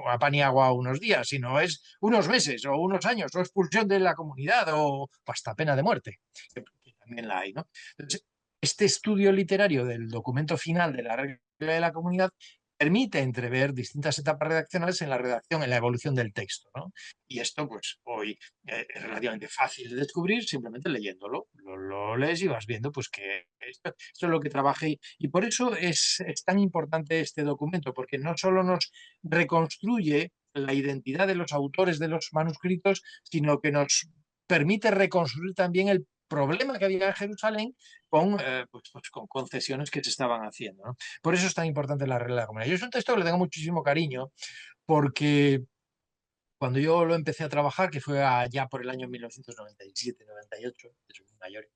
a pan y agua unos días, sino es unos meses o unos años, o expulsión de la comunidad o hasta pena de muerte, que también la hay, ¿no? Entonces, este estudio literario del documento final de la regla de la comunidad permite entrever distintas etapas redaccionales en la redacción, en la evolución del texto, ¿no? Y esto, pues, hoy es relativamente fácil de descubrir simplemente leyéndolo. Lo lees y vas viendo, pues, que esto es lo que trabajé. Y por eso es tan importante este documento, porque no solo nos reconstruye la identidad de los autores de los manuscritos, sino que nos permite reconstruir también el problema que había en Jerusalén pues con concesiones que se estaban haciendo, ¿no? Por eso es tan importante la regla de la comunidad. Yo es un texto que le tengo muchísimo cariño porque cuando yo lo empecé a trabajar, que fue allá por el año 1997-98, soy muy mayor,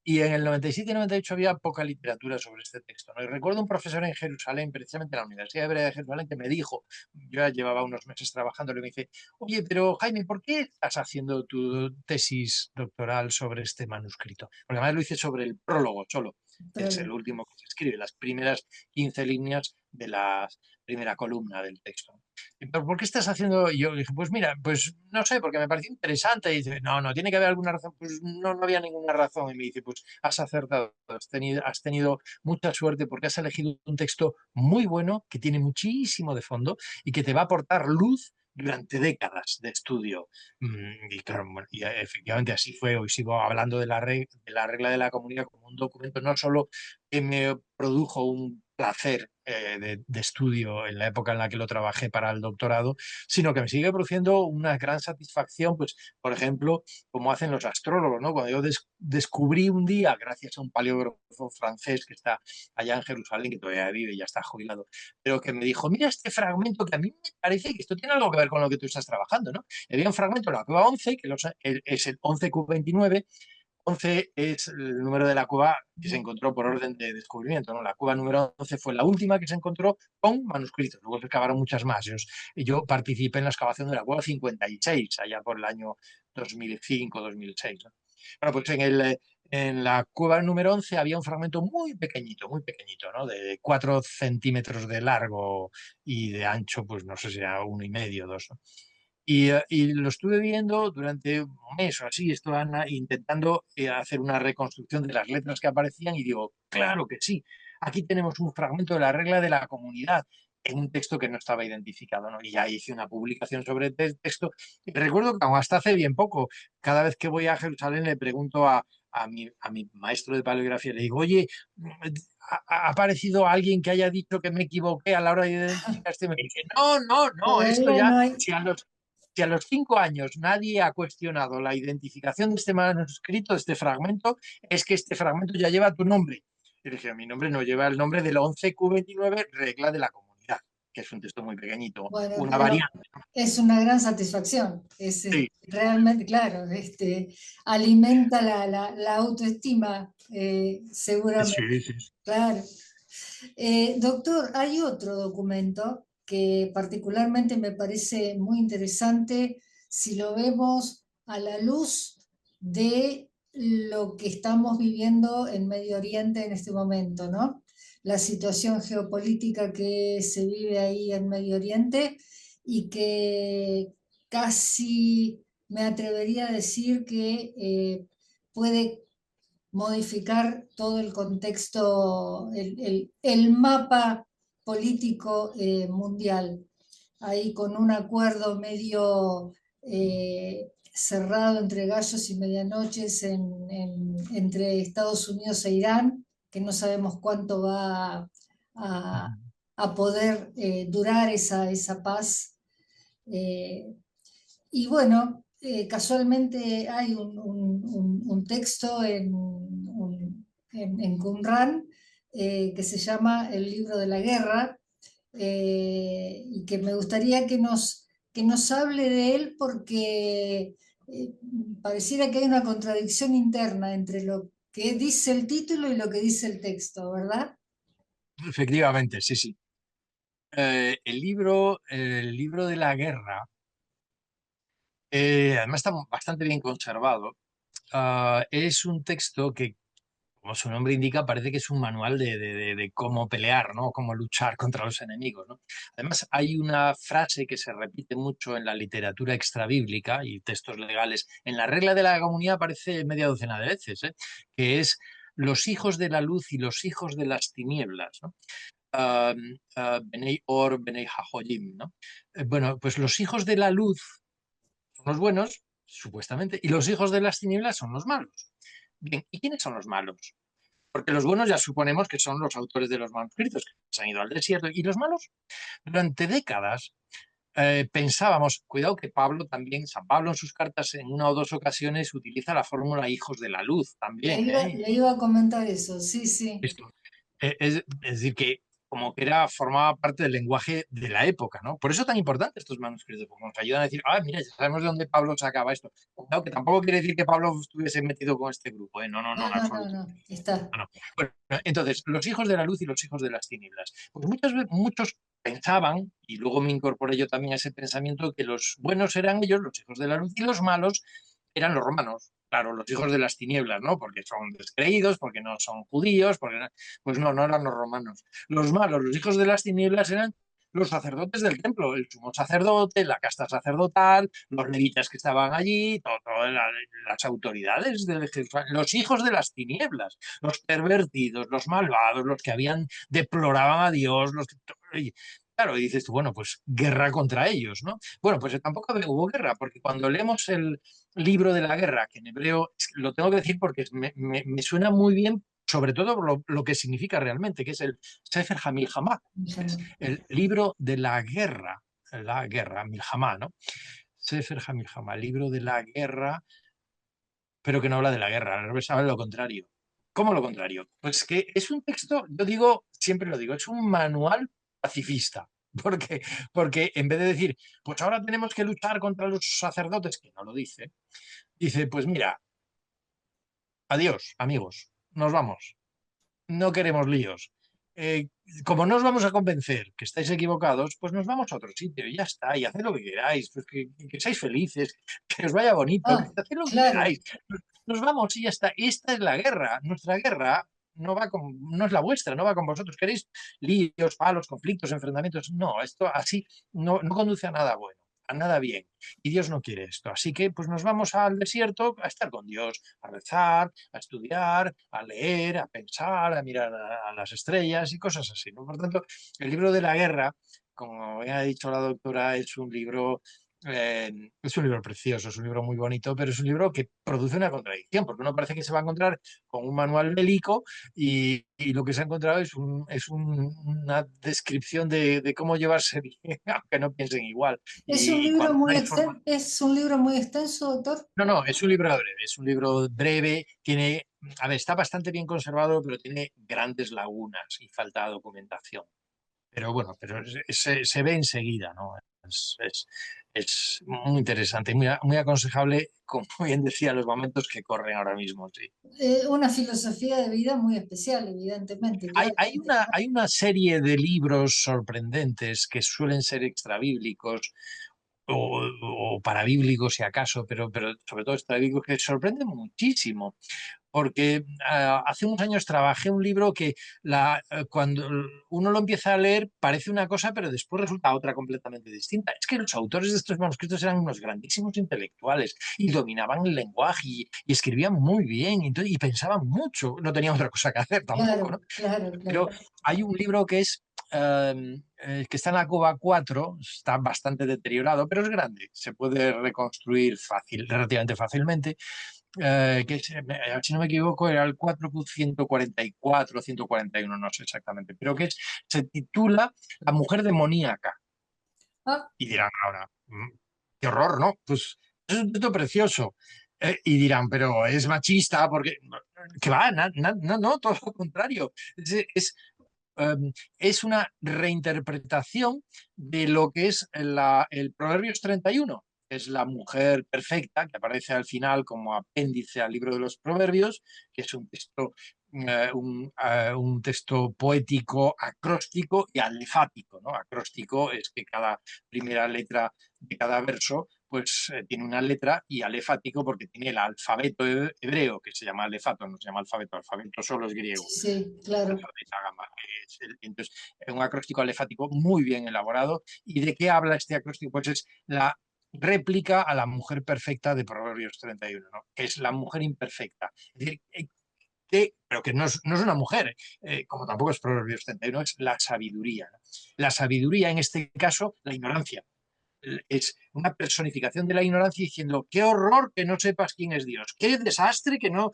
y en el 97 y 98 había poca literatura sobre este texto, ¿no? Y recuerdo un profesor en Jerusalén, precisamente en la Universidad Hebrea de Jerusalén, que me dijo, yo ya llevaba unos meses trabajando, y me dice, oye, pero Jaime, ¿por qué estás haciendo tu tesis doctoral sobre este manuscrito? Porque además lo hice sobre el prólogo solo, que es el Pero, último que se escribe, las primeras 15 líneas de la primera columna del texto. ¿Pero por qué estás haciendo? Y yo dije, pues mira, pues no sé, porque me pareció interesante. Y dice, no, tiene que haber alguna razón. Pues no, no había ninguna razón. Y me dice, pues has acertado, has tenido mucha suerte porque has elegido un texto muy bueno, que tiene muchísimo de fondo y que te va a aportar luz durante décadas de estudio. Y claro, bueno, y efectivamente así fue. Hoy sigo hablando de la regla de la comunidad como un documento no solo que me produjo un placer de estudio en la época en la que lo trabajé para el doctorado, sino que me sigue produciendo una gran satisfacción, pues, por ejemplo, como hacen los astrólogos, ¿no? Cuando yo descubrí un día, gracias a un paleógrafo francés que está allá en Jerusalén, que todavía vive y ya está jubilado, pero que me dijo, mira este fragmento que a mí me parece que esto tiene algo que ver con lo que tú estás trabajando, ¿no? Y había un fragmento de la cueva 11, que es el 11Q29. 11 es el número de la cueva que se encontró por orden de descubrimiento, ¿no? La cueva número 11 fue la última que se encontró con manuscritos. Luego se excavaron muchas más. Yo participé en la excavación de la cueva 56, allá por el año 2005-2006, ¿no? Bueno, pues en la cueva número 11 había un fragmento muy pequeñito, ¿no? De 4 centímetros de largo y de ancho, pues no sé si era 1,5, 2, ¿no? Y lo estuve viendo durante un mes o así, estaban intentando hacer una reconstrucción de las letras que aparecían y digo, claro que sí, aquí tenemos un fragmento de la regla de la comunidad en un texto que no estaba identificado, ¿no? Y ya hice una publicación sobre el texto. Y recuerdo que hasta hace bien poco, cada vez que voy a Jerusalén le pregunto a mi maestro de paleografía, le digo, oye, ¿ha aparecido alguien que haya dicho que me equivoqué a la hora de identificar este? Me dice, no, no, no, esto todavía ya, no hay. si a los 5 años nadie ha cuestionado la identificación de este manuscrito, de este fragmento, es que este fragmento ya lleva tu nombre. Y dije, mi nombre no lleva el nombre del 11Q29, regla de la comunidad, que es un texto muy pequeñito, Bueno, una pero variante. es una gran satisfacción. Sí, Realmente, claro, alimenta la autoestima, seguramente. sí, sí. Claro. Doctor, hay otro documento que particularmente me parece muy interesante si lo vemos a la luz de lo que estamos viviendo en Medio Oriente en este momento, ¿no? La situación geopolítica que se vive ahí en Medio Oriente y que casi me atrevería a decir que puede modificar todo el contexto, el mapa político mundial, ahí con un acuerdo medio cerrado entre gallos y medianoches entre Estados Unidos e Irán, que no sabemos cuánto va a, a poder durar esa paz. Y bueno, casualmente hay un texto en Qumran que se llama El libro de la guerra, y que me gustaría que nos hable de él porque eh, pareciera que hay una contradicción interna entre lo que dice el título y lo que dice el texto, ¿verdad? Efectivamente, sí, sí. El libro de la guerra, además está bastante bien conservado. Es un texto que, como su nombre indica, parece que es un manual de cómo pelear, ¿no? Cómo luchar contra los enemigos, ¿no? Además, hay una frase que se repite mucho en la literatura extrabíblica y textos legales. En la regla de la comunidad aparece media docena de veces, ¿eh? Que es los hijos de la luz y los hijos de las tinieblas, ¿no? Benei Or, Benei Hajoyim, ¿no? Bueno, pues los hijos de la luz son los buenos, supuestamente, y los hijos de las tinieblas son los malos. Bien, ¿y quiénes son los malos? Porque los buenos ya suponemos que son los autores de los manuscritos, que se han ido al desierto, y los malos, durante décadas pensábamos, cuidado que Pablo también, San Pablo en sus cartas en una o dos ocasiones utiliza la fórmula hijos de la luz Le también, iba, ¿eh? le iba a comentar eso, sí, sí. Esto. Es decir, que como que formaba parte del lenguaje de la época, ¿no? Por eso tan importante estos manuscritos, porque nos ayudan a decir, mira, ya sabemos de dónde Pablo sacaba esto. Cuidado, que tampoco quiere decir que Pablo estuviese metido con este grupo, ¿eh? No, no, no, No, en no, no, absoluto. no, está. No, no. Bueno, entonces, los hijos de la luz y los hijos de las tinieblas. Pues muchos pensaban, y luego me incorporé yo también a ese pensamiento, que los buenos eran ellos, los hijos de la luz, y los malos eran los romanos. Claro, los hijos de las tinieblas, ¿no? Porque son descreídos, porque no son judíos, pues no, no eran los romanos. Los malos, los hijos de las tinieblas eran los sacerdotes del templo, el sumo sacerdote, la casta sacerdotal, los levitas que estaban allí, todas las autoridades los hijos de las tinieblas, los pervertidos, los malvados, los que deploraban a Dios, claro, y dices tú, bueno, pues guerra contra ellos, ¿no? Bueno, pues tampoco hubo guerra, porque cuando leemos el libro de la guerra, que en hebreo lo tengo que decir porque me suena muy bien, sobre todo lo que significa realmente, que es el Sefer HaMilhamah, el libro de la guerra, Milhamá, ¿no? Sefer HaMilhamah, libro de la guerra, pero que no habla de la guerra, al revés, habla de lo contrario. ¿Cómo lo contrario? Pues que es un texto, yo digo, siempre lo digo, es un manual pacifista. Porque, porque en vez de decir, pues ahora tenemos que luchar contra los sacerdotes, que no lo dice, pues mira, adiós, amigos, nos vamos, no queremos líos. Eh, como no os vamos a convencer que estáis equivocados, pues nos vamos a otro sitio y ya está, y haced lo que queráis, pues que seáis felices, que os vaya bonito, que Ah, haced lo que claro. queráis. Nos vamos y ya está. Esta es la guerra. Nuestra guerra no es la vuestra, no va con vosotros. ¿Queréis líos, palos, conflictos, enfrentamientos? No, esto así no conduce a nada bueno, a nada bien. Y Dios no quiere esto. Así que pues nos vamos al desierto a estar con Dios, a rezar, a estudiar, a leer, a pensar, a mirar a las estrellas y cosas así, ¿no? Por tanto, el libro de la guerra, como ha dicho la doctora, eh, es un libro precioso, es un libro muy bonito, pero es un libro que produce una contradicción, porque uno parece que se va a encontrar con un manual bélico y lo que se ha encontrado una descripción de cómo llevarse bien, aunque no piensen igual. ¿Es un Y libro cuando muy una informa... ¿Es un libro muy extenso, doctor? No, no, es un libro breve, a ver, está bastante bien conservado, pero tiene grandes lagunas y falta documentación. Pero bueno, se ve enseguida, ¿no? Es muy interesante y muy aconsejable, como bien decía, los momentos que corren ahora mismo, sí. Una filosofía de vida muy especial, evidentemente, claramente. Hay una serie de libros sorprendentes que suelen ser extrabíblicos o parabíblicos, si acaso, pero sobre todo extrabíblicos que sorprenden muchísimo porque hace unos años trabajé un libro que cuando uno lo empieza a leer parece una cosa, pero después resulta otra completamente distinta. Es que los autores de estos manuscritos eran unos grandísimos intelectuales y dominaban el lenguaje y escribían muy bien y pensaban mucho. No tenían otra cosa que hacer tampoco, Claro, ¿no? claro, Pero claro. hay un libro que es que está en la cova 4, está bastante deteriorado, pero es grande, se puede reconstruir relativamente fácilmente, que si no me equivoco era el 4Q144 141, no sé exactamente, pero se titula La mujer demoníaca. Ah, Y dirán ahora, qué horror, ¿no? Pues es un texto precioso. Y dirán, pero es machista porque... Que va, no, no, todo lo contrario. Es una reinterpretación de lo que es el Proverbios 31. Es la mujer perfecta que aparece al final como apéndice al libro de los Proverbios, que es un texto poético, acróstico y alefático, ¿no? Acróstico es que cada primera letra de cada verso pues tiene una letra, y alefático porque tiene el alfabeto hebreo, que se llama alefato, no se llama alfabeto, alfabeto solo es sí, griego. sí, claro. Entonces, es un acróstico alefático muy bien elaborado. ¿Y de qué habla este acróstico? Pues es la réplica a la mujer perfecta de Proverbios 31, ¿no? Que es la mujer imperfecta. Es decir, pero que no es una mujer, como tampoco es Proverbios 31, es la sabiduría, ¿no? La sabiduría, en este caso, la ignorancia. Es una personificación de la ignorancia diciendo, qué horror que no sepas quién es Dios, qué desastre que no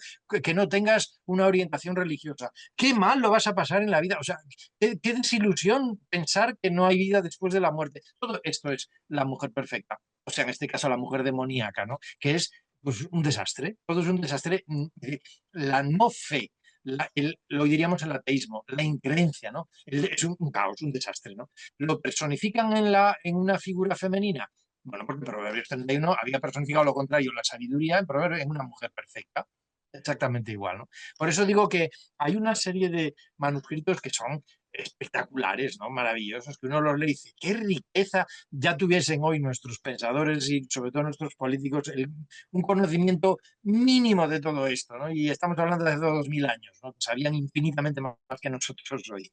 tengas una orientación religiosa, qué mal lo vas a pasar en la vida, o sea, qué desilusión pensar que no hay vida después de la muerte. Todo esto es la mujer perfecta, o sea, en este caso la mujer demoníaca, ¿no? Que es pues, un desastre, todo es un desastre, la no fe. Lo diríamos el ateísmo, la increencia, ¿no? Es un caos, un desastre, ¿no? Lo personifican en una figura femenina. Bueno, porque Proverbios 31 había personificado lo contrario, la sabiduría en Proverbios en una mujer perfecta. Exactamente igual, ¿no? Por eso digo que hay una serie de manuscritos que son espectaculares, ¿no? Maravillosos, que uno los lee y dice, qué riqueza ya tuviesen hoy nuestros pensadores y sobre todo nuestros políticos un conocimiento mínimo de todo esto, ¿no? Y estamos hablando de hace 2000 años, ¿no? Que sabían infinitamente más que nosotros hoy.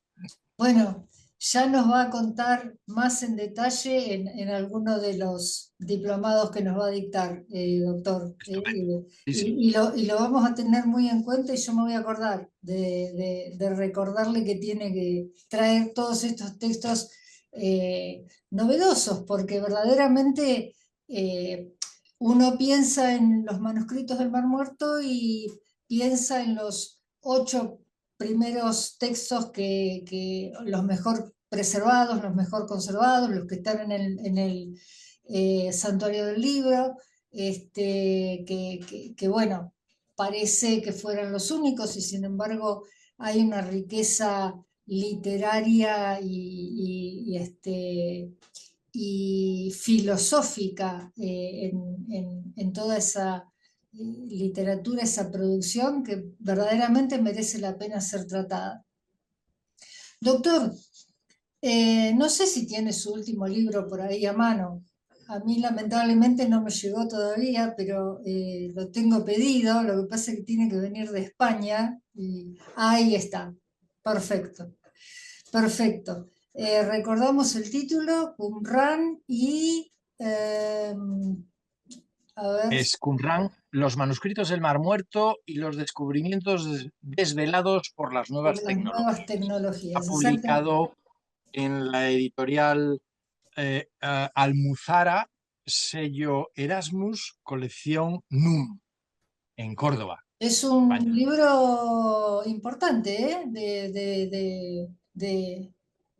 Bueno, ya nos va a contar más en detalle en alguno de los diplomados que nos va a dictar, doctor. Estupendo. Sí, sí. Y lo vamos a tener muy en cuenta y yo me voy a acordar de recordarle que tiene que traer todos estos textos novedosos, porque verdaderamente eh, uno piensa en los manuscritos del Mar Muerto y piensa en los 8 primeros textos que los mejor preservados, los mejor conservados, los que están en el santuario del libro, que, bueno, parece que fueran los únicos y sin embargo hay una riqueza literaria y filosófica en toda esa literatura, esa producción que verdaderamente merece la pena ser tratada. Doctor, no sé si tiene su último libro por ahí a mano. A mí lamentablemente no me llegó todavía, pero lo tengo pedido. Lo que pasa es que tiene que venir de España. Y ahí está. Perfecto. Perfecto. Recordamos el título, Qumran y... eh, a ver, Es Qumran, los manuscritos del Mar Muerto y los descubrimientos desvelados por las por nuevas las nuevas tecnologías. Ha tecnologías. Exacto. publicado en la editorial Almuzara, sello Erasmus, colección NUM, en Córdoba, Es un España. libro importante, ¿eh? De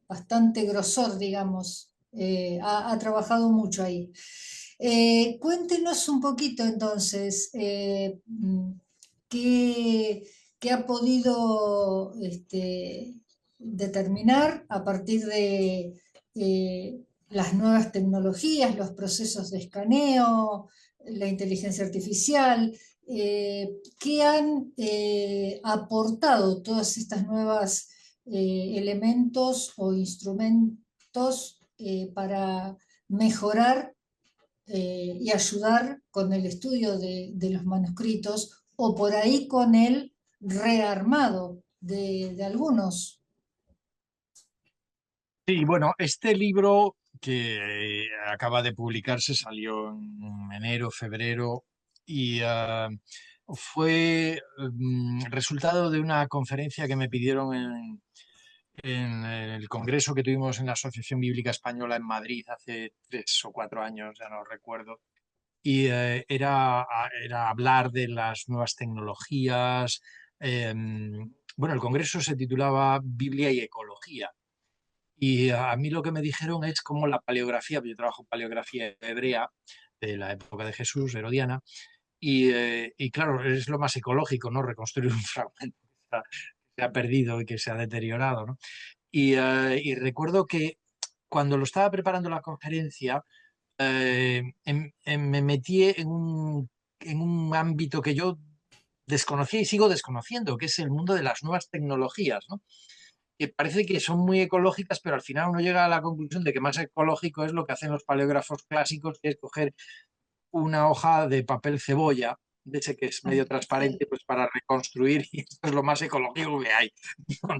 bastante grosor, digamos. Ha trabajado mucho ahí. Cuéntenos un poquito entonces, qué, qué ha podido determinar a partir de las nuevas tecnologías, los procesos de escaneo, la inteligencia artificial. ¿Qué han aportado todas estas nuevas elementos o instrumentos para mejorar y ayudar con el estudio de los manuscritos o por ahí con el rearmado de algunos? Sí, bueno, este libro que acaba de publicarse salió en enero, febrero y fue resultado de una conferencia que me pidieron en el congreso que tuvimos en la Asociación Bíblica Española en Madrid hace 3 o 4 años, ya no recuerdo, y era hablar de las nuevas tecnologías. Bueno, el congreso se titulaba Biblia y Ecología. Y a mí lo que me dijeron es cómo la paleografía, yo trabajo en paleografía hebrea de la época de Jesús, herodiana, y claro, es lo más ecológico, ¿no? Reconstruir un fragmento que se ha perdido y que se ha deteriorado, ¿no? Y recuerdo que cuando lo estaba preparando la conferencia, me metí en un ámbito que yo desconocía y sigo desconociendo, que es el mundo de las nuevas tecnologías, ¿no? Que parece que son muy ecológicas, pero al final uno llega a la conclusión de que más ecológico es lo que hacen los paleógrafos clásicos, que es coger una hoja de papel cebolla, de ese que es Ah, medio sí. transparente, pues para reconstruir, y esto es lo más ecológico que hay,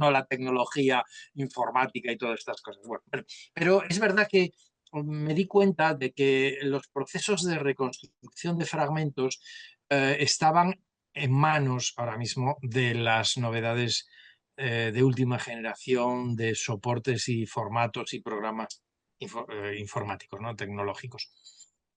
no la tecnología informática y todas estas cosas. Bueno, pero es verdad que me di cuenta de que los procesos de reconstrucción de fragmentos estaban en manos ahora mismo de las novedades de última generación de soportes y formatos y programas informáticos, ¿no? Tecnológicos,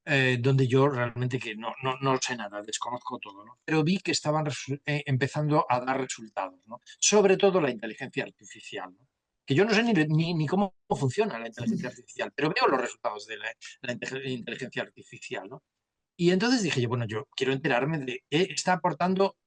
donde yo realmente que no sé nada, desconozco todo, ¿no? Pero vi que estaban empezando a dar resultados, ¿no? Sobre todo la inteligencia artificial, ¿no? Que yo no sé ni cómo funciona la inteligencia artificial, pero veo los resultados de la inteligencia artificial, ¿no? Y entonces dije yo, bueno, yo quiero enterarme de qué está aportando,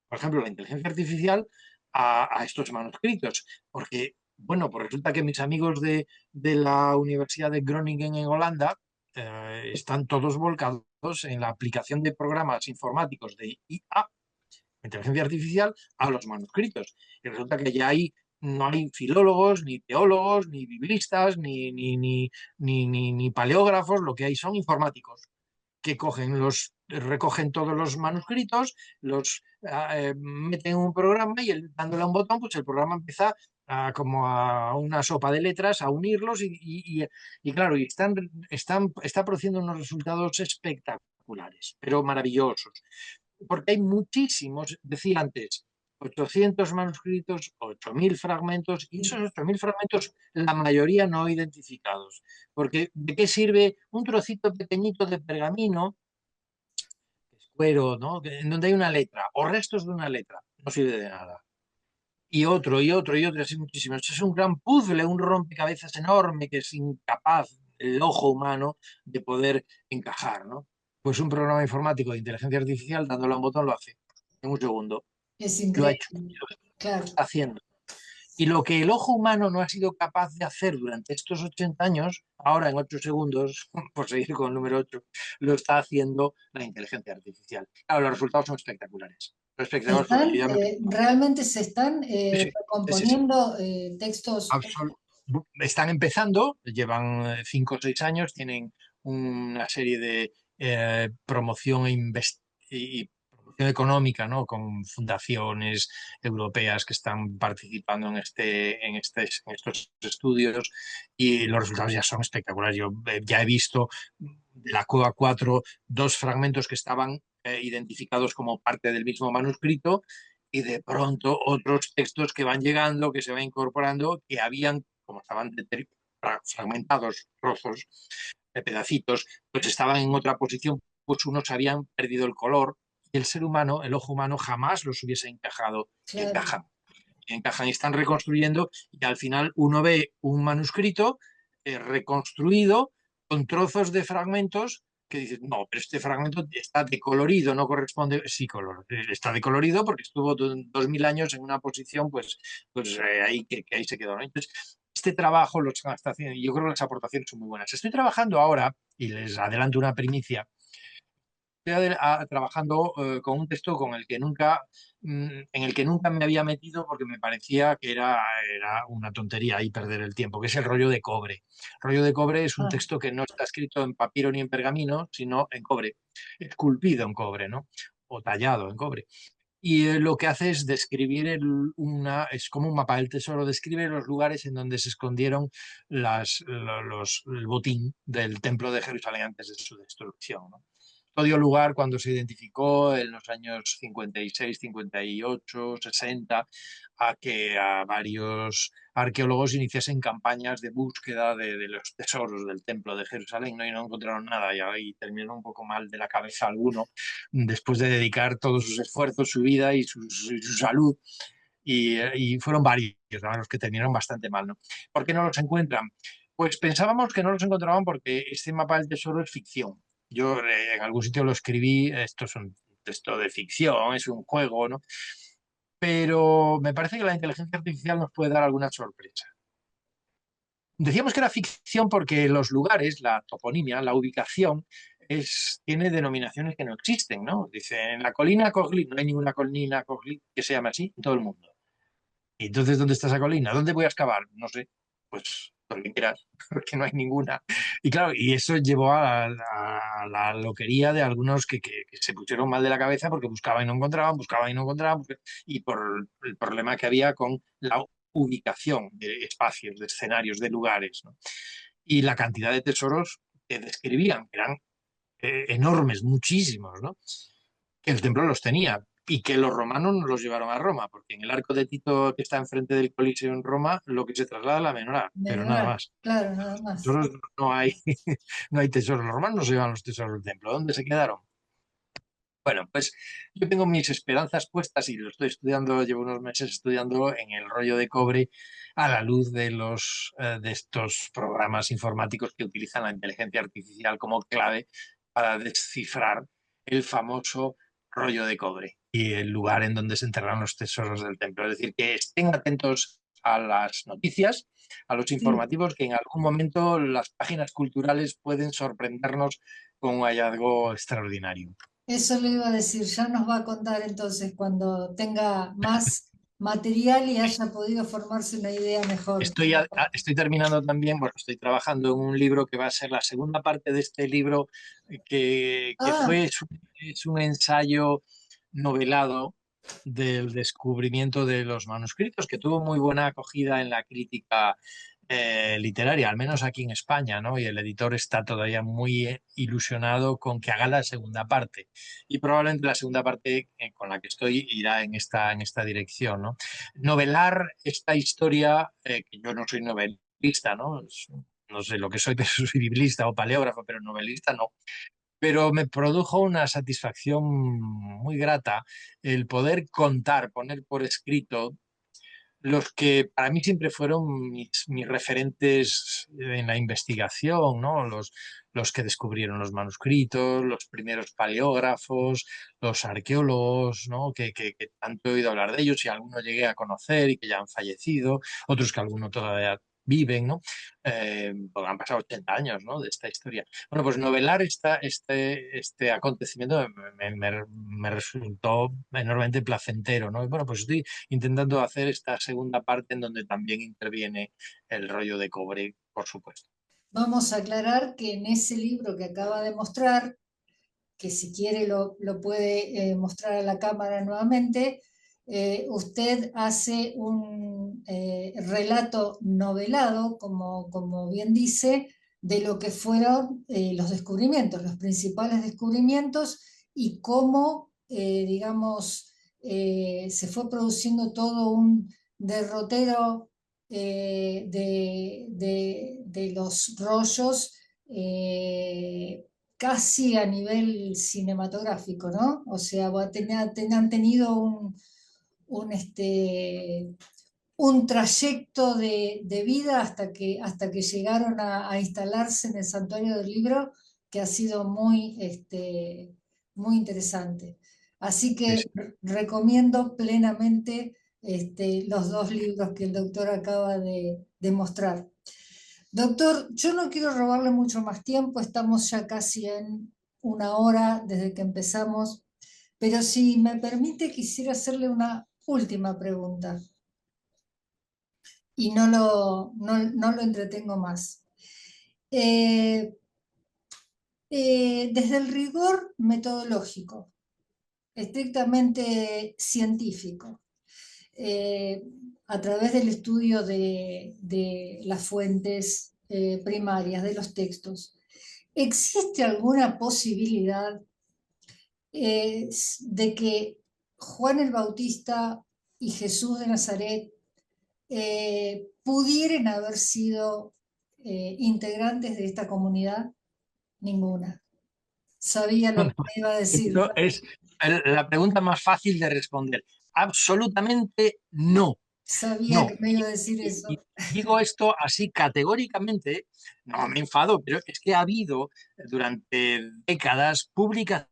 por ejemplo, la inteligencia artificial a estos manuscritos, porque, bueno, pues resulta que mis amigos de la Universidad de Groningen en Holanda están todos volcados en la aplicación de programas informáticos de IA, inteligencia artificial, a los manuscritos. Y resulta que ya no hay filólogos, ni teólogos, ni biblistas, ni paleógrafos, lo que hay son informáticos que recogen todos los manuscritos, los meten en un programa y dándole a un botón, pues el programa empieza como a una sopa de letras a unirlos y claro, está produciendo unos resultados espectaculares, pero maravillosos, porque hay muchísimos, decía antes, 800 manuscritos, 8.000 fragmentos, y esos 8.000 fragmentos, la mayoría no identificados. Porque ¿de qué sirve un trocito pequeñito de pergamino, cuero, ¿no? En donde hay una letra o restos de una letra? No sirve de nada. Y otro, y otro, y otro, así muchísimos. Es un gran puzzle, un rompecabezas enorme que es incapaz el ojo humano de poder encajar, ¿no? Pues un programa informático de inteligencia artificial, dándole a un botón, lo hace en un segundo. Es Lo ha hecho, increíble. lo Claro. está haciendo. Y lo que el ojo humano no ha sido capaz de hacer durante estos 80 años, ahora en 8 segundos, por seguir con el número 8, lo está haciendo la inteligencia artificial. Claro, los resultados son espectaculares. Son espectaculares porque yo ya me... Realmente se están Sí, sí, sí, sí. componiendo textos. Absol- Están empezando, llevan 5 o 6 años, tienen una serie de promoción y promoción económica, ¿no? Con fundaciones europeas que están participando en estos estudios, y los resultados ya son espectaculares. Yo ya he visto de la COA 4 dos fragmentos que estaban identificados como parte del mismo manuscrito, y de pronto otros textos que van llegando, que se van incorporando, que habían, como estaban fragmentados, trozos, pedacitos, pues estaban en otra posición, pues unos habían perdido el color, y el ser humano, el ojo humano, jamás los hubiese encajado, y Claro. encajan y están reconstruyendo, y al final uno ve un manuscrito reconstruido con trozos de fragmentos que dices, no, pero este fragmento está decolorido, no corresponde, sí, está decolorido porque estuvo 2000 años en una posición, pues ahí que ahí se quedó, ¿no? Entonces, este trabajo lo está haciendo, y yo creo que las aportaciones son muy buenas. Estoy trabajando ahora, y les adelanto una primicia, estoy trabajando con un texto en el que nunca me había metido porque me parecía que era una tontería y perder el tiempo, que es el rollo de cobre. El rollo de cobre es un Ah, texto que no está escrito en papiro ni en pergamino, sino en cobre, esculpido en cobre, ¿no? O tallado en cobre. Y lo que hace es describir es como un mapa del tesoro, describe los lugares en donde se escondieron el botín del templo de Jerusalén antes de su destrucción, ¿no? Todo dio lugar cuando se identificó en los años 56, 58, 60, a que a varios arqueólogos iniciasen campañas de búsqueda de los tesoros del Templo de Jerusalén, ¿no? Y no encontraron nada, y ahí terminó un poco mal de la cabeza alguno, después de dedicar todos sus esfuerzos, su vida y su salud, y fueron varios, ¿no?, los que terminaron bastante mal, ¿no? ¿Por qué no los encuentran? Pues pensábamos que no los encontraban porque este mapa del tesoro es ficción. Yo en algún sitio lo escribí, esto es un texto de ficción, es un juego, ¿no? Pero me parece que la inteligencia artificial nos puede dar alguna sorpresa. Decíamos que era ficción porque los lugares, la toponimia, la ubicación, tiene denominaciones que no existen, ¿no? Dice, en la colina Coglit, no hay ninguna colina Coglit que se llame así en todo el mundo. Y entonces, ¿dónde está esa colina? ¿Dónde voy a excavar? No sé. Pues donde quieras, porque no hay ninguna. Y claro, y eso llevó a la loquería de algunos que se pusieron mal de la cabeza porque buscaban y no encontraban, buscaban y no encontraban, y por el problema que había con la ubicación de espacios, de escenarios, de lugares, ¿no? Y la cantidad de tesoros que describían, que eran enormes, muchísimos, ¿no? Que el templo los tenía y que los romanos no los llevaron a Roma, porque en el arco de Tito que está enfrente del Coliseo en Roma, lo que se traslada es la menorá, pero nada Menorá, más. claro, nada más. Tesoros no hay, no hay tesoros. Los romanos no se llevan los tesoros del templo. ¿Dónde se quedaron? Bueno, pues yo tengo mis esperanzas puestas y lo estoy estudiando, llevo unos meses estudiando en el rollo de cobre a la luz de estos programas informáticos que utilizan la inteligencia artificial como clave para descifrar el famoso rollo de cobre y el lugar en donde se enterraron los tesoros del templo. Es decir, que estén atentos a las noticias, a los Sí, informativos, que en algún momento las páginas culturales pueden sorprendernos con un hallazgo extraordinario. eso le iba a decir, ya nos va a contar entonces cuando tenga más material y haya podido formarse una idea mejor. Estoy terminando también, bueno, estoy trabajando en un libro que va a ser la segunda parte de este libro, que Ah, es un ensayo novelado del descubrimiento de los manuscritos, que tuvo muy buena acogida en la crítica literaria, al menos aquí en España, ¿no? Y el editor está todavía muy ilusionado con que haga la segunda parte. Y probablemente la segunda parte con la que estoy irá en esta dirección, ¿no? Novelar esta historia, que yo no soy novelista, ¿no? No sé lo que soy, pero soy biblista o paleógrafo, pero novelista no. Pero me produjo una satisfacción muy grata el poder contar, poner por escrito los que para mí siempre fueron mis referentes en la investigación, ¿no? Los que descubrieron los manuscritos, los primeros paleógrafos, los arqueólogos, ¿no? Que tanto he oído hablar de ellos y algunos llegué a conocer y que ya han fallecido, otros que algunos todavía viven, ¿no? Porque han pasado 80 años, ¿no?, de esta historia. Bueno, pues novelar este acontecimiento me resultó enormemente placentero, ¿no? Y bueno, pues estoy intentando hacer esta segunda parte en donde también interviene el rollo de cobre, por supuesto. vamos a aclarar que en ese libro que acaba de mostrar, que si quiere lo puede mostrar a la cámara nuevamente, usted hace un relato novelado, como bien dice, de lo que fueron los descubrimientos, los principales descubrimientos y cómo, digamos, se fue produciendo todo un derrotero de los rollos casi a nivel cinematográfico, ¿no? O sea, han tenido un trayecto de vida hasta que llegaron a instalarse en el Santuario del Libro, que ha sido muy interesante. Así Sí, que sí. recomiendo plenamente los dos libros que el doctor acaba de mostrar. Doctor, yo no quiero robarle mucho más tiempo, estamos ya casi en una hora desde que empezamos, pero si me permite quisiera hacerle una última pregunta y no lo entretengo más. Eh, desde el rigor metodológico, estrictamente científico, eh, a través del estudio de las fuentes primarias, de los textos, ¿existe alguna posibilidad de que Juan el Bautista y Jesús de Nazaret pudieran haber sido integrantes de esta comunidad? Ninguna. Sabía lo que me iba a decir. Esto es la pregunta más fácil de responder. Absolutamente no. Sabía que No. me iba a decir Y eso. digo esto así categóricamente, no me enfado, pero es que ha habido durante décadas publicaciones,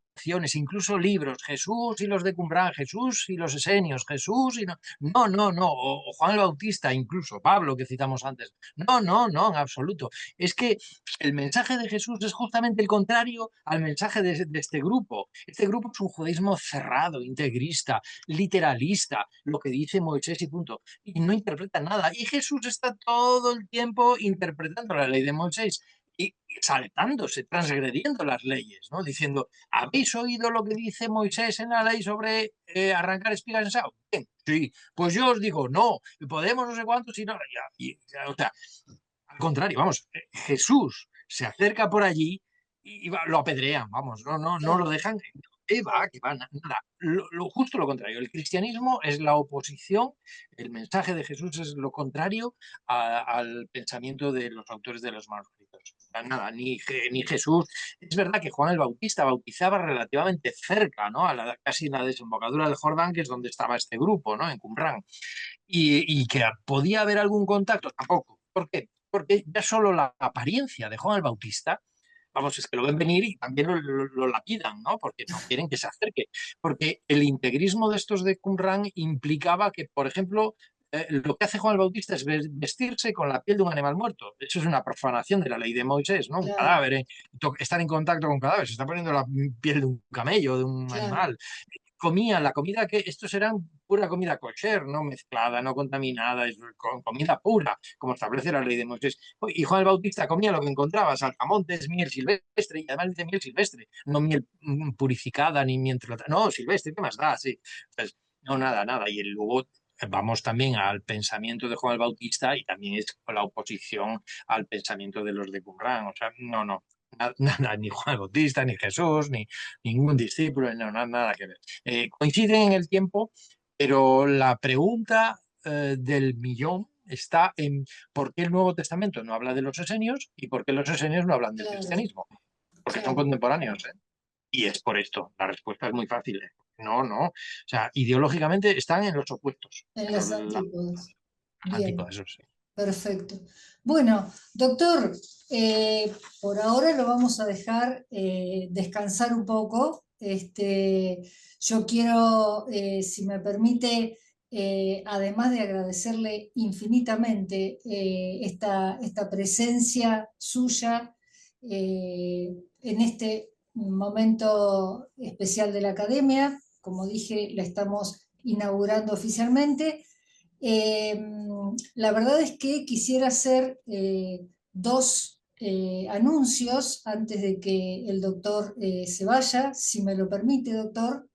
incluso libros, Jesús y los de Qumran, Jesús y los esenios, Jesús y no, no, no, no, o Juan el Bautista, incluso Pablo que citamos antes, no, no, no, en absoluto. Es que el mensaje de Jesús es justamente el contrario al mensaje de este grupo. Este grupo es un judaísmo cerrado, integrista, literalista, lo que dice Moisés y punto, y no interpreta nada. Y Jesús está todo el tiempo interpretando la ley de Moisés y saltándose, transgrediendo las leyes, ¿no? Diciendo, ¿habéis oído lo que dice Moisés en la ley sobre arrancar espigas en sábado? Bien, sí, pues yo os digo, no, podemos no sé cuántos y no, o sea, al contrario, vamos, Jesús se acerca por allí y lo apedrean, vamos, no, no, no lo Claro, dejan. Que va, nada. Justo lo contrario. El cristianismo es la oposición, el mensaje de Jesús es lo contrario al pensamiento de los autores de los manuscritos. Nada, ni Jesús. Es verdad que Juan el Bautista bautizaba relativamente cerca, ¿no? Casi en la desembocadura del Jordán, que es donde estaba este grupo, ¿no? En Qumrán. Y que podía haber algún contacto, tampoco. ¿Por qué? Porque ya solo la apariencia de Juan el Bautista, vamos, es que lo ven venir y también lo lapidan, ¿no? Porque no quieren que se acerque. Porque el integrismo de estos de Qumran implicaba que, por ejemplo, lo que hace Juan el Bautista es vestirse con la piel de un animal muerto. Eso es una profanación de la ley de Moisés, ¿no? Un claro, cadáver, estar en contacto con cadáveres, se está poniendo la piel de un camello, de un claro. animal. Comían la comida que estos eran pura comida kosher, no mezclada, no contaminada, es comida pura, como establece la ley de Moisés. Y Juan el Bautista comía lo que encontraba, saltamontes, miel silvestre, y además dice miel silvestre, no miel purificada ni miel no, silvestre, ¿qué más da? Sí. Pues, no, nada, nada. Y luego vamos también al pensamiento de Juan el Bautista y también es la oposición al pensamiento de los de Qumran. O sea, no, no. Nada, ni Juan el Bautista, ni Jesús, ni ningún discípulo, no, nada que ver. Coinciden en el tiempo, pero la pregunta del millón está en por qué el Nuevo Testamento no habla de los esenios y por qué los esenios no hablan del Claro, cristianismo, porque son claro, contemporáneos, ¿eh? Y es por esto, la respuesta es muy fácil, ¿eh? No, no, o sea, ideológicamente están en los opuestos, en pero las las antípodas. Bien, antípodas, eso sí. perfecto. Bueno, doctor, por ahora lo vamos a dejar descansar un poco. Yo quiero, si me permite, además de agradecerle infinitamente esta presencia suya en este momento especial de la academia. Como dije, la estamos inaugurando oficialmente. Eh, la verdad es que quisiera hacer dos anuncios antes de que el doctor se vaya, si me lo permite, doctor.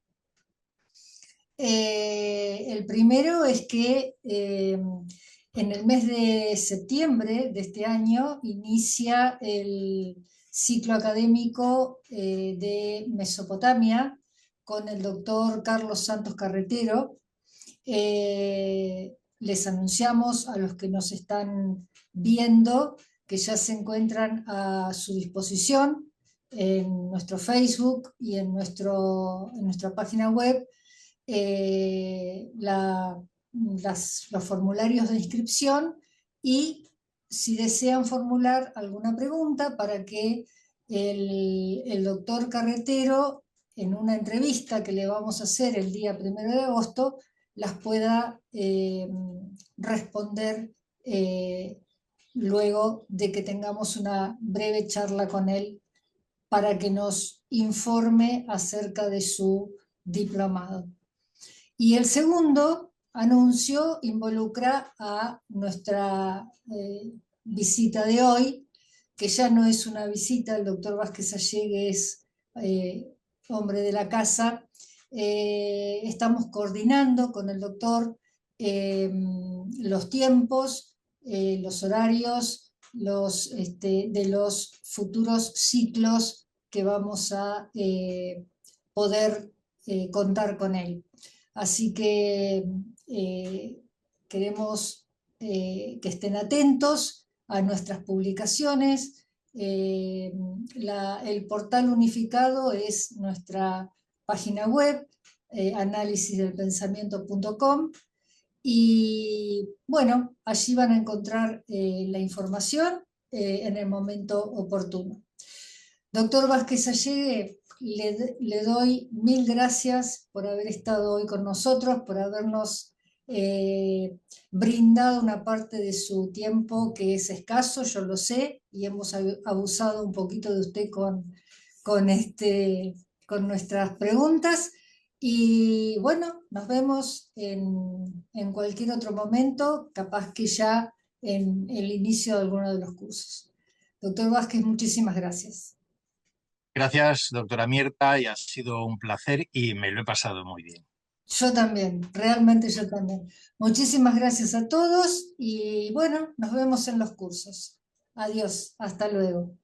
El primero es que en el mes de septiembre de este año inicia el ciclo académico de Mesopotamia con el doctor Carlos Santos Carretero. Les anunciamos a los que nos están viendo que ya se encuentran a su disposición en nuestro Facebook y en nuestra página web los formularios de inscripción y si desean formular alguna pregunta para que el doctor Carretero, en una entrevista que le vamos a hacer el día 1 de agosto, las pueda responder luego de que tengamos una breve charla con él para que nos informe acerca de su diplomado. Y el segundo anuncio involucra a nuestra visita de hoy, que ya no es una visita, el doctor Vázquez Allegue es hombre de la casa. Estamos coordinando con el doctor los tiempos, los horarios de los futuros ciclos que vamos a poder contar con él. Así que queremos que estén atentos a nuestras publicaciones. El portal unificado es nuestra página web, análisisdelpensamiento.com, y bueno, allí van a encontrar la información en el momento oportuno. Doctor Vázquez Allegue, le doy mil gracias por haber estado hoy con nosotros, por habernos brindado una parte de su tiempo que es escaso, yo lo sé, y hemos abusado un poquito de usted con nuestras preguntas. Y bueno, nos vemos en cualquier otro momento, capaz que ya en el inicio de alguno de los cursos. Doctor Vázquez, muchísimas gracias. Gracias, doctora Mirta, y ha sido un placer y me lo he pasado muy bien. Yo también, realmente yo también. Muchísimas gracias a todos y bueno, nos vemos en los cursos. Adiós, hasta luego.